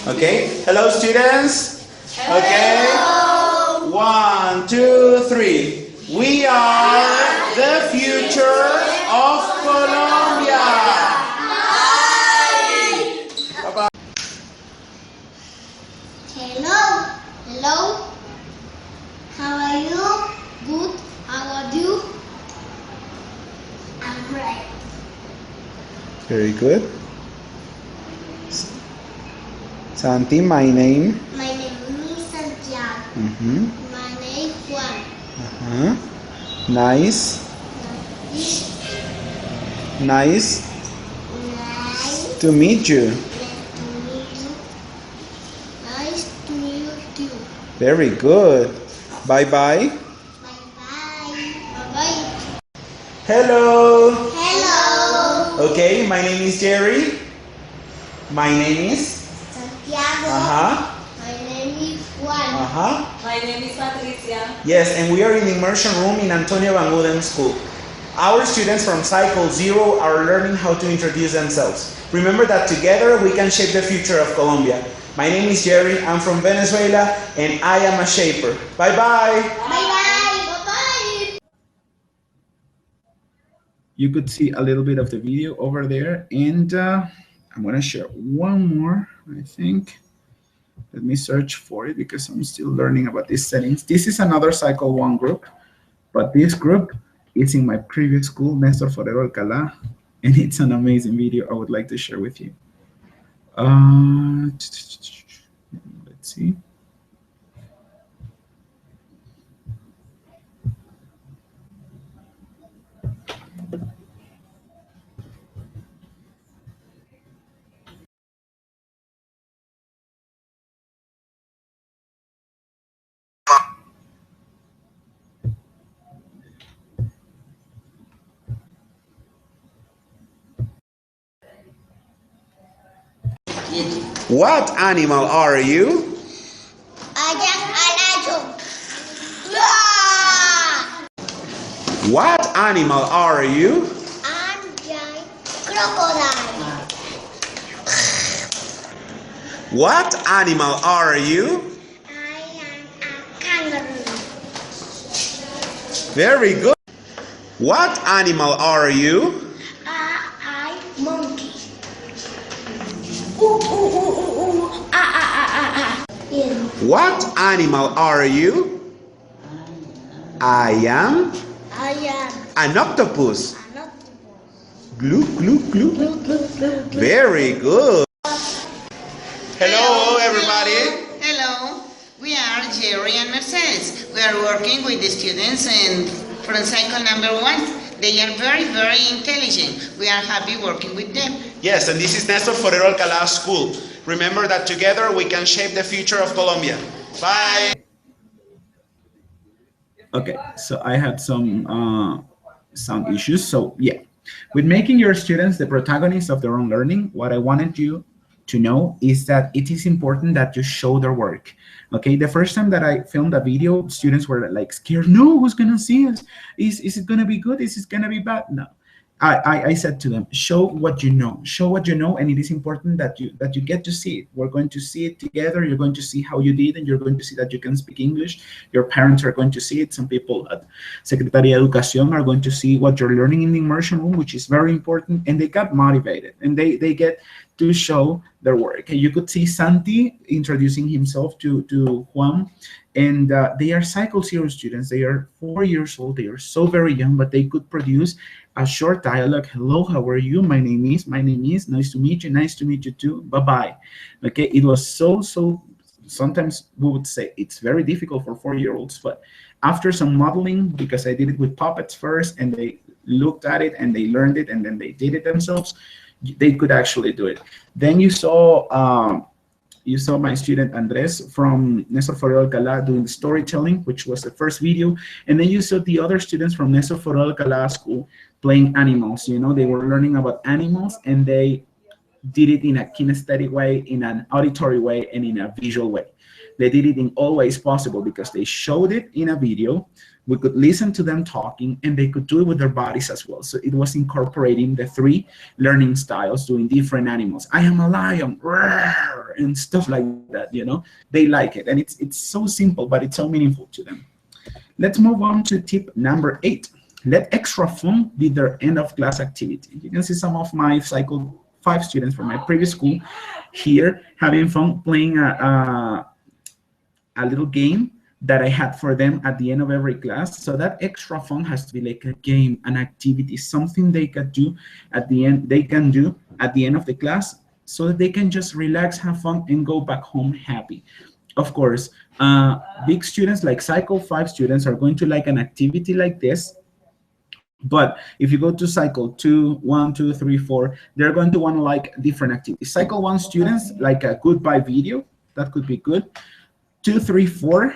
Okay? Hello, students. Hello. Okay. 1, 2, 3. We are the future of Colombia. Bye-bye. Hello. Hello. How are you? Good. How are you? I'm great. Very good. Santi, my name. My name is Santiago. My name is Juan. Nice. Nice Nice to meet you. to meet you. Nice to meet you. Very good. Bye bye. Bye bye. Bye bye. Hello. Hello. Okay, my name is Jerry. My name is. Santiago. My name is Juan. My name is Patricia. Yes, and we are in the immersion room in Antonio Van Uden School. Our students from Cycle 0 are learning how to introduce themselves. Remember that together we can shape the future of Colombia. My name is Jerry, I'm from Venezuela, and I am a shaper. Bye bye! Bye bye. Bye bye. You could see a little bit of the video over there, and I'm going to share one more, I think. Let me search for it because I'm still learning about these settings. This is another Cycle 1 group, but this group is in my previous school, Nestor Forero Alcalá, and it's an amazing video I would like to share with you. Let's see. What animal are you? I am an adult. What animal are you? I'm giant crocodile. What animal are you? I am a kangaroo. Very good. What animal are you? I monkey. Yeah. What animal are you? I am I am an octopus. an octopus. Glue, glue, glue. Glue, glue, glue, glue. Very good. Hello, everybody. Hello, we are Jerry and Mercedes. We are working with the students from cycle number 1. They are very, very intelligent. We are happy working with them. Yes, and this is Nestor Forero Alcalá School. Remember that together we can shape the future of Colombia. Bye. Okay, so I had some sound issues. So yeah, with making your students the protagonists of their own learning, what I wanted you to know is that it is important that you show their work. Okay, the first time that I filmed a video, students were like scared. No, who's gonna see us? Is it gonna be good? Is it gonna be bad? No. I said to them, show what you know, and it is important that you get to see it. We're going to see it together. You're going to see how you did, and you're going to see that you can speak English. Your parents are going to see it. Some people at Secretaría de Educación are going to see what you're learning in the immersion room, which is very important. And they got motivated, and they get to show their work. And you could see Santi introducing himself to Juan. And they are Cycle 0 students. They are 4 years old. They are so very young, but they could produce a short dialogue. Hello, how are you? My name is, nice to meet you too. Bye-bye. Okay, it was so, sometimes we would say it's very difficult for 4-year-olds, but after some modeling, because I did it with puppets first, and they looked at it and they learned it, and then they did it themselves, they could actually do it. Then you saw my student Andres from Nestor Forero Alcalá doing the storytelling, which was the first video. And then you saw the other students from Nestor Forero Alcalá school playing animals. You know, they were learning about animals, and they did it in a kinesthetic way, in an auditory way, and in a visual way. They did it in all ways possible because they showed it in a video. We could listen to them talking, and they could do it with their bodies as well. So it was incorporating the 3 learning styles, doing different animals. I am a lion, and stuff like that, you know. They like it, and it's so simple, but it's so meaningful to them. Let's move on to tip number 8. Let extra fun be their end of class activity. You can see some of my Cycle 5 students from my previous school here having fun playing a little game that I had for them at the end of every class. So that extra fun has to be like a game, an activity, something they can do at the end. They can do at the end of the class, so that they can just relax, have fun, and go back home happy. Of course, big students like Cycle 5 students are going to like an activity like this. But if you go to Cycle 2, 1, 2, 3, 4, they're going to want to like different activities. Cycle 1 students like a goodbye video. That could be good. 2, 3, 4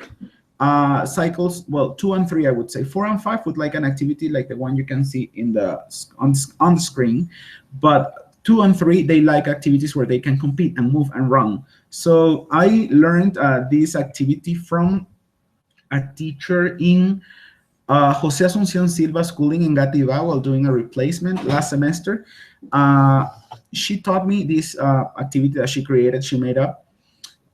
cycles, well, 2 and 3, I would say. 4 and 5 would like an activity like the one you can see in the on the screen. But 2 and 3, they like activities where they can compete and move and run. So I learned this activity from a teacher in Jose Asuncion Silva schooling in Gativá while doing a replacement last semester. She taught me this activity that she created, she made up,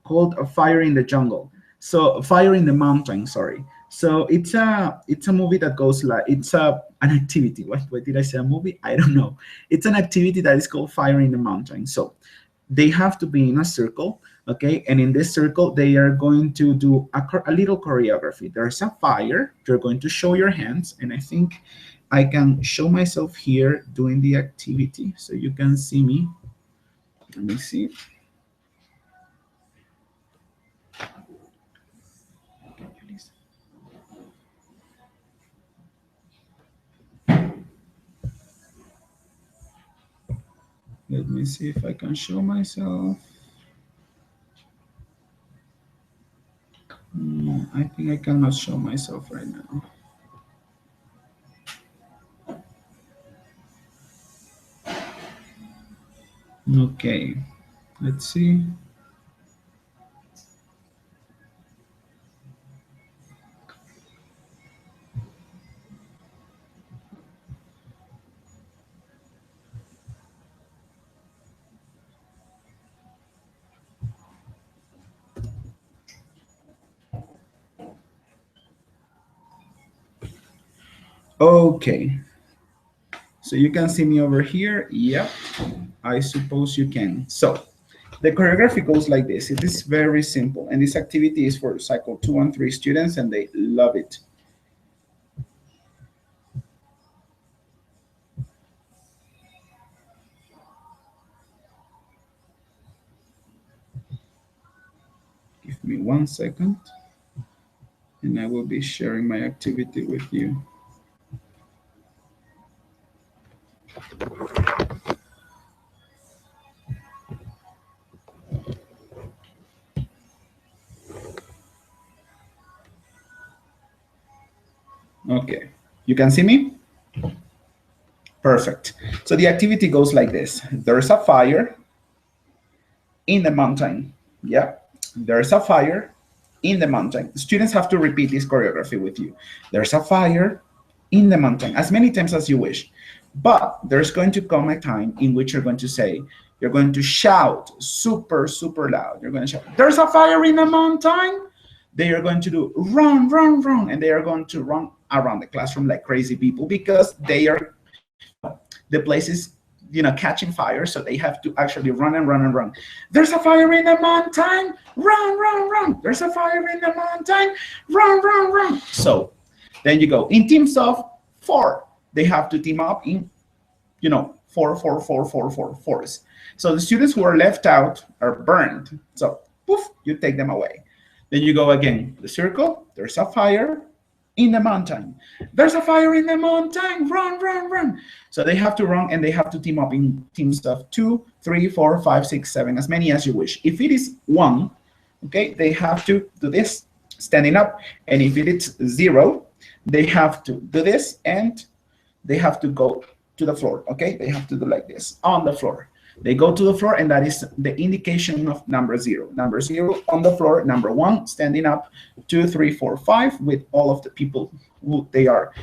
called Fire in the Jungle. So Fire in the Mountain, sorry. So it's a movie that goes like, it's an activity. What did I say, a movie? I don't know. It's an activity that is called Fire in the Mountain. So they have to be in a circle, okay? And in this circle, they are going to do a little choreography. There's a fire. You're going to show your hands, and I think I can show myself here doing the activity so you can see me. Let me see. Let me see if I can show myself. No, I think I cannot show myself right now. Okay, let's see. Okay, so you can see me over here. Yep, I suppose you can. So the choreography goes like this. It is very simple, and this activity is for cycle 2 and 3 students, and they love it. Give me 1 second, and I will be sharing my activity with you. Okay, you can see me? Perfect. So the activity goes like this. There's a fire in the mountain. Yeah, there's a fire in the mountain. The students have to repeat this choreography with you. There's a fire in the mountain, as many times as you wish. But there's going to come a time in which you're going to say, you're going to shout super, super loud. You're going to shout, there's a fire in the mountain. They are going to do run, run, run. And they are going to run around the classroom like crazy people because they are, the place is, catching fire. So they have to actually run and run and run. There's a fire in the mountain. Run, run, run. There's a fire in the mountain. Run, run, run. So then you go in teams of 4. They have to team up in, 4, 4, 4, 4, 4, 4s. So the students who are left out are burned. So poof, you take them away. Then you go again, the circle, there's a fire in the mountain. There's a fire in the mountain, run, run, run. So they have to run and they have to team up in teams of 2, 3, 4, 5, 6, 7, as many as you wish. If it is 1, okay, they have to do this, standing up. And if it is 0, they have to do this and they have to go to the floor, okay? They have to do like this, on the floor. They go to the floor, and that is the indication of number 0. Number 0 on the floor, number 1 standing up, 2, 3, 4, 5 with all of the people who they are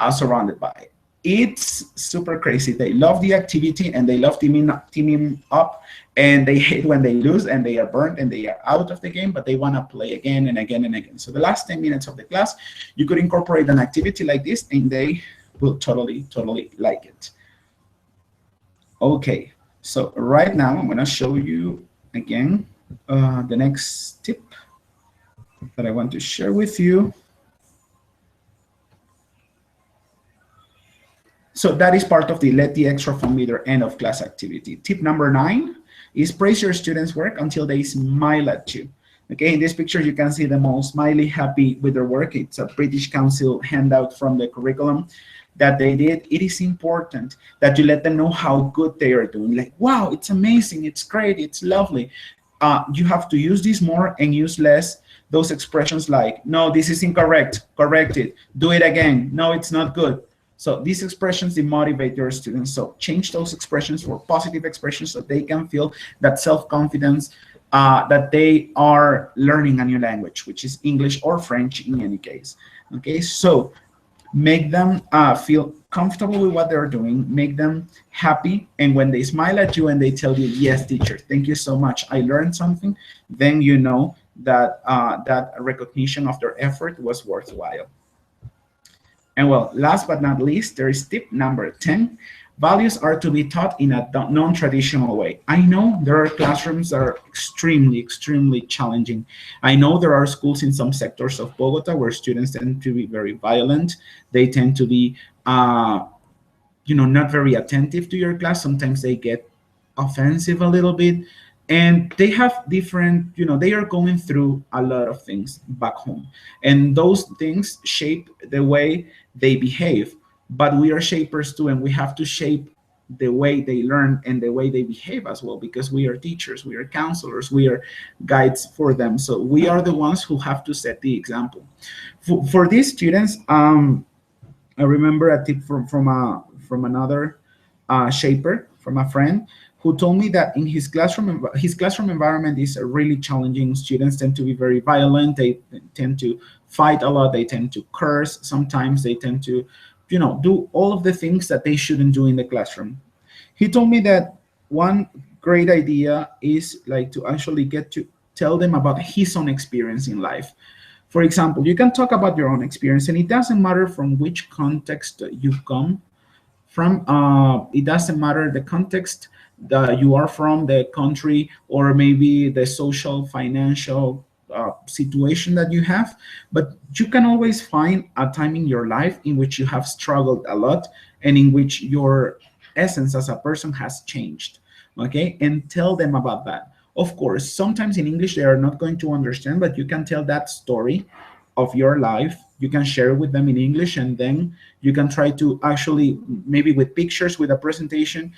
surrounded by. It's super crazy. They love the activity and they love teaming up, and they hate when they lose and they are burnt and they are out of the game, but they want to play again and again and again. So the last 10 minutes of the class, you could incorporate an activity like this and they will totally, totally like it. Okay. So right now, I'm going to show you again the next tip that I want to share with you. So that is part of the Let the Extra Fun Be Their End of Class activity. Tip number 9 is praise your students' work until they smile at you. Okay, in this picture, you can see them all smiley, happy with their work. It's a British Council handout from the curriculum that they did. It is important that you let them know how good they are doing. Like, wow, it's amazing, it's great, it's lovely. You have to use this more and use less those expressions like, no, this is incorrect, correct it, do it again, no, it's not good. So these expressions demotivate your students. So change those expressions for positive expressions so they can feel that self-confidence, that they are learning a new language, which is English or French in any case. Okay, so make them feel comfortable with what they're doing, make them happy, and when they smile at you and they tell you, yes, teacher, thank you so much, I learned something, then you know that that recognition of their effort was worthwhile. And well, last but not least, there is tip number 10. Values are to be taught in a non-traditional way. I know there are classrooms that are extremely challenging. I know there are schools in some sectors of Bogota where students tend to be very violent. They tend to be, not very attentive to your class. Sometimes they get offensive a little bit, and they have different, they are going through a lot of things back home, and those things shape the way they behave. But we are shapers too, and we have to shape the way they learn and the way they behave as well, because we are teachers, we are counselors, we are guides for them. So we are the ones who have to set the example for these students. I remember a tip from another shaper, from a friend, who told me that in his classroom environment is really challenging. Students tend to be very violent. They tend to fight a lot. They tend to curse. Sometimes they tend to, do all of the things that they shouldn't do in the classroom. He told me that one great idea is like to actually get to tell them about his own experience in life. For example, you can talk about your own experience, and it doesn't matter from which context you come from. It doesn't matter the context that you are from, the country, or maybe the social, financial situation that you have. But you can always find a time in your life in which you have struggled a lot and in which your essence as a person has changed. Okay, and tell them about that. Of course, sometimes in English they are not going to understand, but you can tell that story of your life. You can share with them in English, and then you can try to actually, maybe with pictures, with a presentation,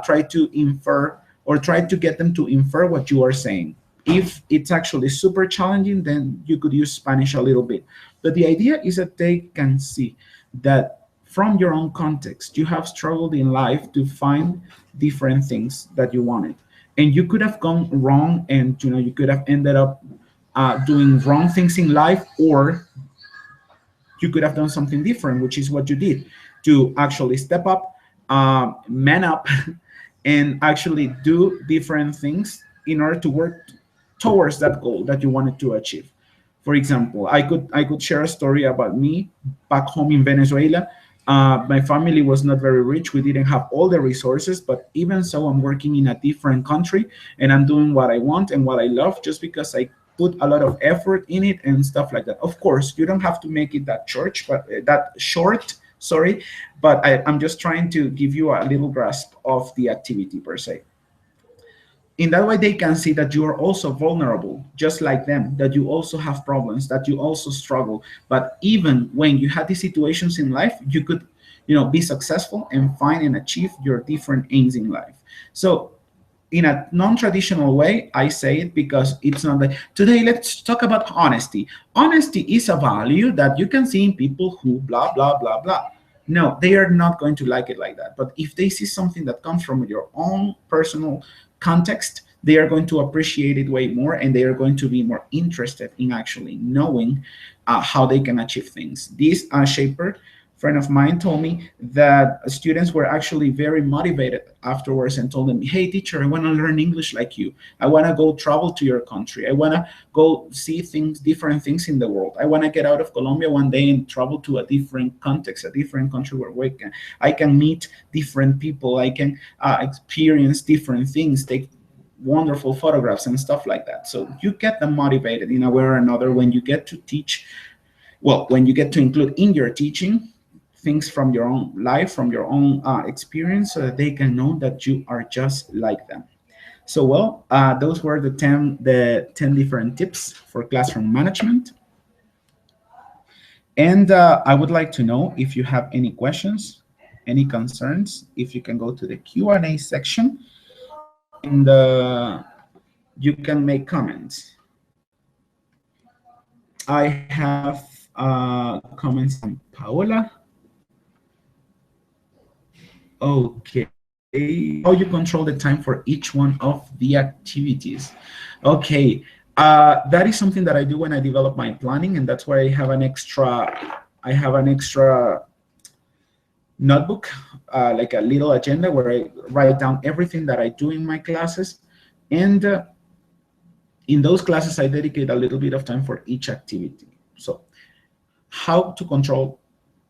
try to infer, or try to get them to infer what you are saying. If it's actually super challenging, then you could use Spanish a little bit. But the idea is that they can see that from your own context, you have struggled in life to find different things that you wanted. And you could have gone wrong, and you could have ended up doing wrong things in life, or you could have done something different, which is what you did, to actually step up, man up, and actually do different things in order to work towards that goal that you wanted to achieve. For example, I could share a story about me back home in Venezuela. My family was not very rich. We didn't have all the resources, but even so, I'm working in a different country, and I'm doing what I want and what I love just because I put a lot of effort in it and stuff like that. Of course, you don't have to make it that short, sorry, but I'm just trying to give you a little grasp of the activity per se. In that way, they can see that you are also vulnerable, just like them, that you also have problems, that you also struggle. But even when you had these situations in life, you could, be successful and find and achieve your different aims in life. So in a non-traditional way, I say it because it's not like, today let's talk about honesty. Honesty is a value that you can see in people who blah, blah, blah, blah. No, they are not going to like it like that. But if they see something that comes from your own personal context, they are going to appreciate it way more, and they are going to be more interested in actually knowing how they can achieve things. This shaper friend of mine told me that students were actually very motivated afterwards and told them, hey teacher, I want to learn English like you. I want to go travel to your country. I want to go see different things in the world. I want to get out of Colombia one day and travel to a different context, a different country where I can meet different people. I can experience different things, take wonderful photographs and stuff like that. So you get them motivated in a way or another when you get to teach, when you get to include in your teaching things from your own life, from your own experience, so that they can know that you are just like them. So, those were the 10 different tips for classroom management. And I would like to know if you have any questions, any concerns, if you can go to the Q&A section, and you can make comments. I have comments from Paola. Okay, how you control the time for each one of the activities. Okay, that is something that I do when I develop my planning, and that's why I have an extra notebook, like a little agenda where I write down everything that I do in my classes. And in those classes, I dedicate a little bit of time for each activity. So how to control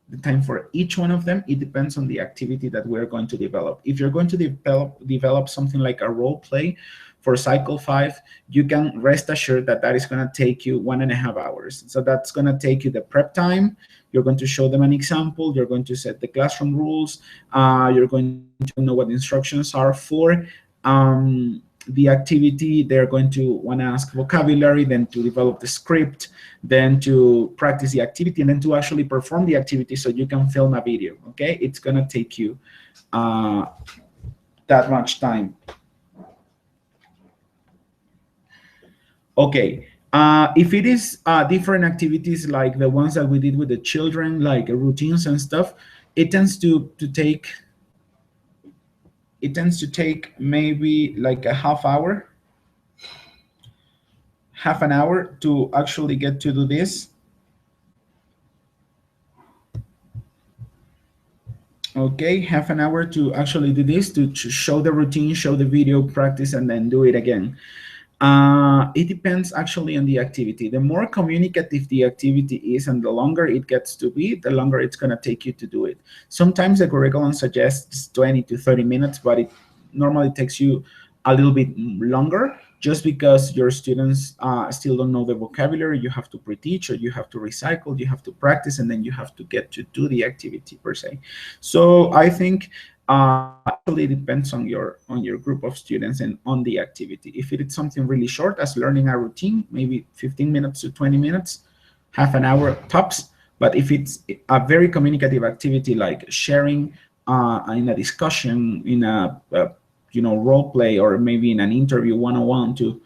the time for each one of them. It depends on the activity that we're going to develop. If you're going to develop something like a role play for cycle 5, you can rest assured that that is going to take you 1.5 hours. So that's going to take you the prep time. You're going to show them an example. You're going to set the classroom rules. You're going to know what the instructions are for the activity. They're going to want to ask vocabulary, then to develop the script, then to practice the activity, and then to actually perform the activity so you can film a video, okay? It's going to take you that much time. Okay, if it is different activities like the ones that we did with the children, like routines and stuff, it tends to take maybe like a half an hour to actually get to do this. Okay, half an hour to actually do this, to show the routine, show the video, practice, and then do it again. It depends actually on the activity. The more communicative the activity is and the longer it gets to be, the longer it's going to take you to do it. Sometimes the curriculum suggests 20 to 30 minutes, but it normally takes you a little bit longer, just because your students still don't know the vocabulary. You have to pre-teach, or you have to recycle, you have to practice, and then you have to get to do the activity per se. So I think actually depends on your group of students and on the activity. If it is something really short, as learning a routine, maybe 15 minutes to 20 minutes, half an hour tops. But if it's a very communicative activity, like sharing in a discussion, in a role play, or maybe in an interview one-on-one to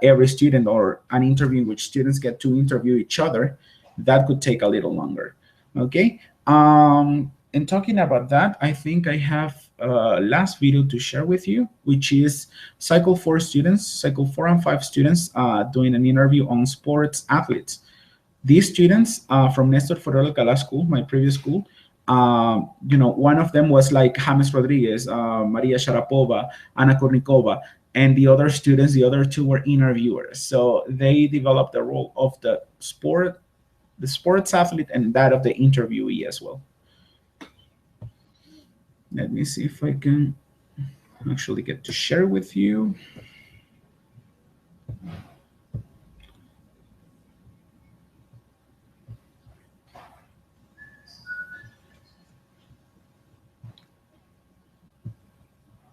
every student, or an interview in which students get to interview each other, that could take a little longer. Okay. And talking about that, I think I have a last video to share with you, which is cycle 4 and 5 students doing an interview on sports athletes. These students from Nestor Ferrer Alcalá school, my previous school, one of them was like James Rodriguez, Maria Sharapova, Anna Kornikova, and the other students, the other two, were interviewers. So they developed the role of the sports athlete and that of the interviewee as well. Let me see if I can actually get to share with you.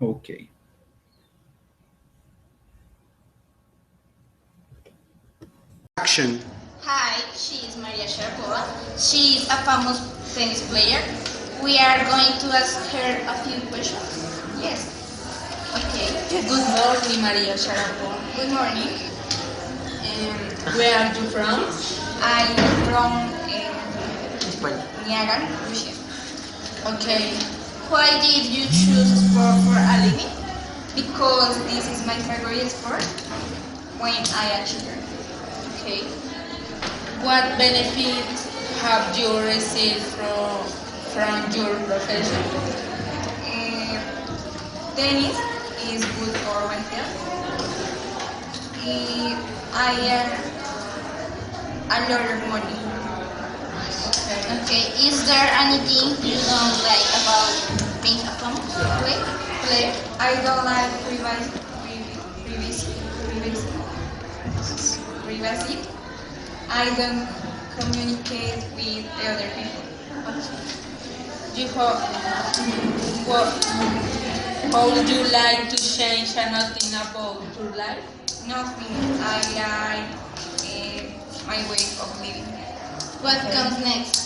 Okay. Action. Hi, she is Maria Sharapova. She is a famous tennis player. We are going to ask her a few questions. Yes. Okay. Good morning, Maria Sharapova. Good morning. Where are you from? I am from Niagara, Russia. Okay. Why did you choose sport for a living? Because this is my favorite sport when I am children. Okay. What benefits have you received from your profession? Tennis is good for my health. I earn a lot of money. Okay, is there anything you don't like about being a famous player? I don't like privacy. I don't communicate with the other people. How would you like to change anything about your life? Nothing. I like my way of living. What comes next?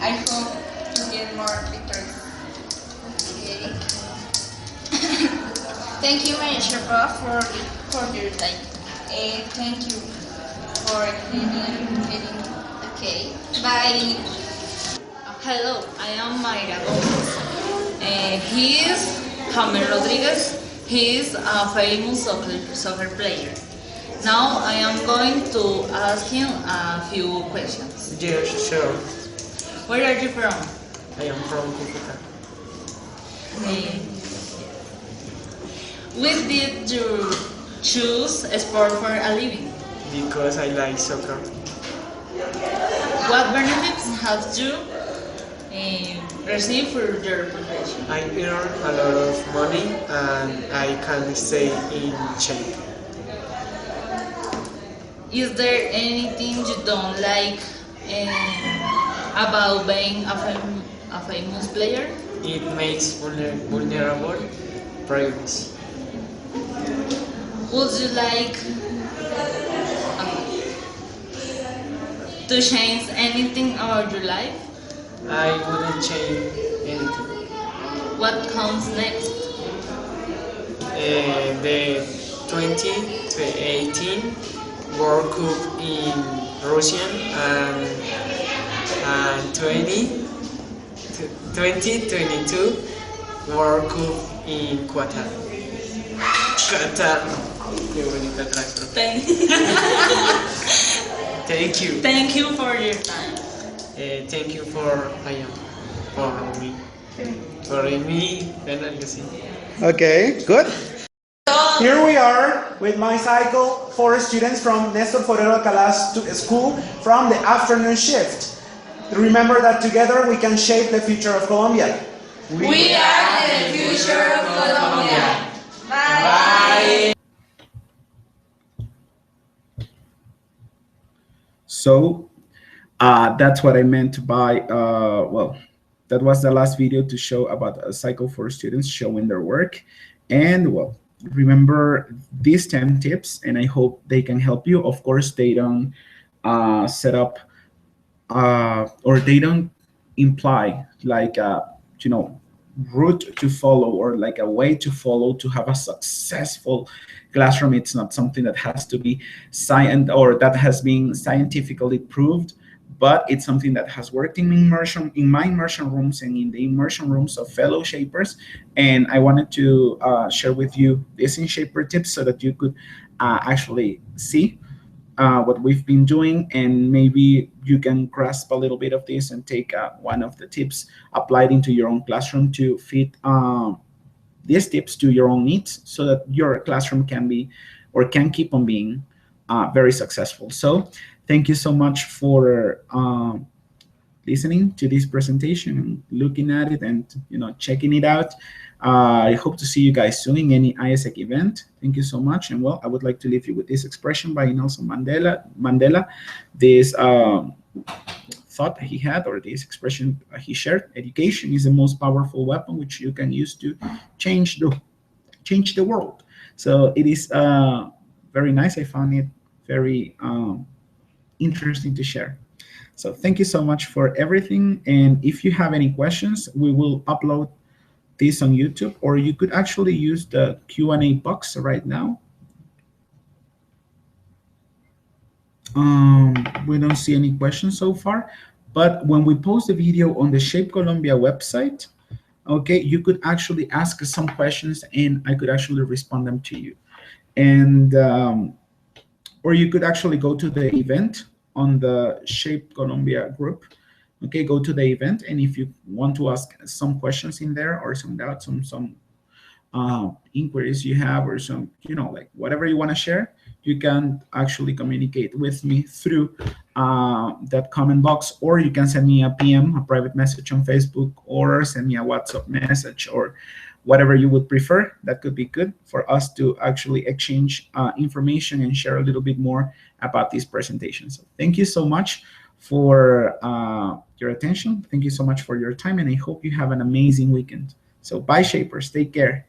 I hope to get more victories. Okay. Thank you, Maria Sharapova, for your time. Thank you for getting. Okay. Bye. Hello, I am Mayra Gomez. He is James Rodriguez. He is a famous soccer player. Now I am going to ask him a few questions. Yes, sure. Where are you from? I am from Cucuta. When did you choose a sport for a living? Because I like soccer. What benefits have you received for your profession? I earn a lot of money and I can stay in shape. Is there anything you don't like about being a famous player? It makes vulnerable privacy. Would you like to change anything about your life? I wouldn't change anything. What comes next? The 2018 World Cup in Russia and 2022 World Cup in Qatar. Qué bonita frase. Thank you. Thank you for your time. Thank you for me. For me, Okay, good. Here we are with my cycle, 4 students from Nestor Forero Alcalá School from the afternoon shift. Remember that together we can shape the future of Colombia. We are the future of Colombia. Bye. So that's what I meant by, well, that was the last video to show about a cycle for students showing their work. And well, remember these 10 tips, and I hope they can help you. Of course, they don't set up or they don't imply like route to follow or like a way to follow to have a successful classroom. It's not something that has to be science or that has been scientifically proved, but it's something that has worked in my immersion rooms and in the immersion rooms of fellow shapers. And I wanted to share with you these in shaper tips so that you could actually see what we've been doing, and maybe you can grasp a little bit of this and take one of the tips applied into your own classroom to fit these tips to your own needs so that your classroom can be or can keep on being very successful. So thank you so much for listening to this presentation and looking at it and checking it out. I hope to see you guys soon in any ISEC event. Thank you so much. And well, I would like to leave you with this expression by Nelson Mandela, this thought he had, or this expression he shared: education is the most powerful weapon which you can use to change the world. So it is very nice. I found it very interesting to share. So thank you so much for everything. And if you have any questions, we will upload this on YouTube, or you could actually use the Q&A box right now. We don't see any questions so far, but when we post the video on the Shape Colombia website, okay, you could actually ask some questions and I could actually respond them to you. And or you could actually go to the event on the Shape Colombia group. Okay, go to the event, and if you want to ask some questions in there or some doubts, some inquiries you have, or some, like whatever you want to share, you can actually communicate with me through that comment box, or you can send me a PM, a private message on Facebook, or send me a WhatsApp message, or whatever you would prefer. That could be good for us to actually exchange information and share a little bit more about these presentations. So thank you so much for your attention. Thank you so much for your time, and I hope you have an amazing weekend. So bye, Shapers. Take care.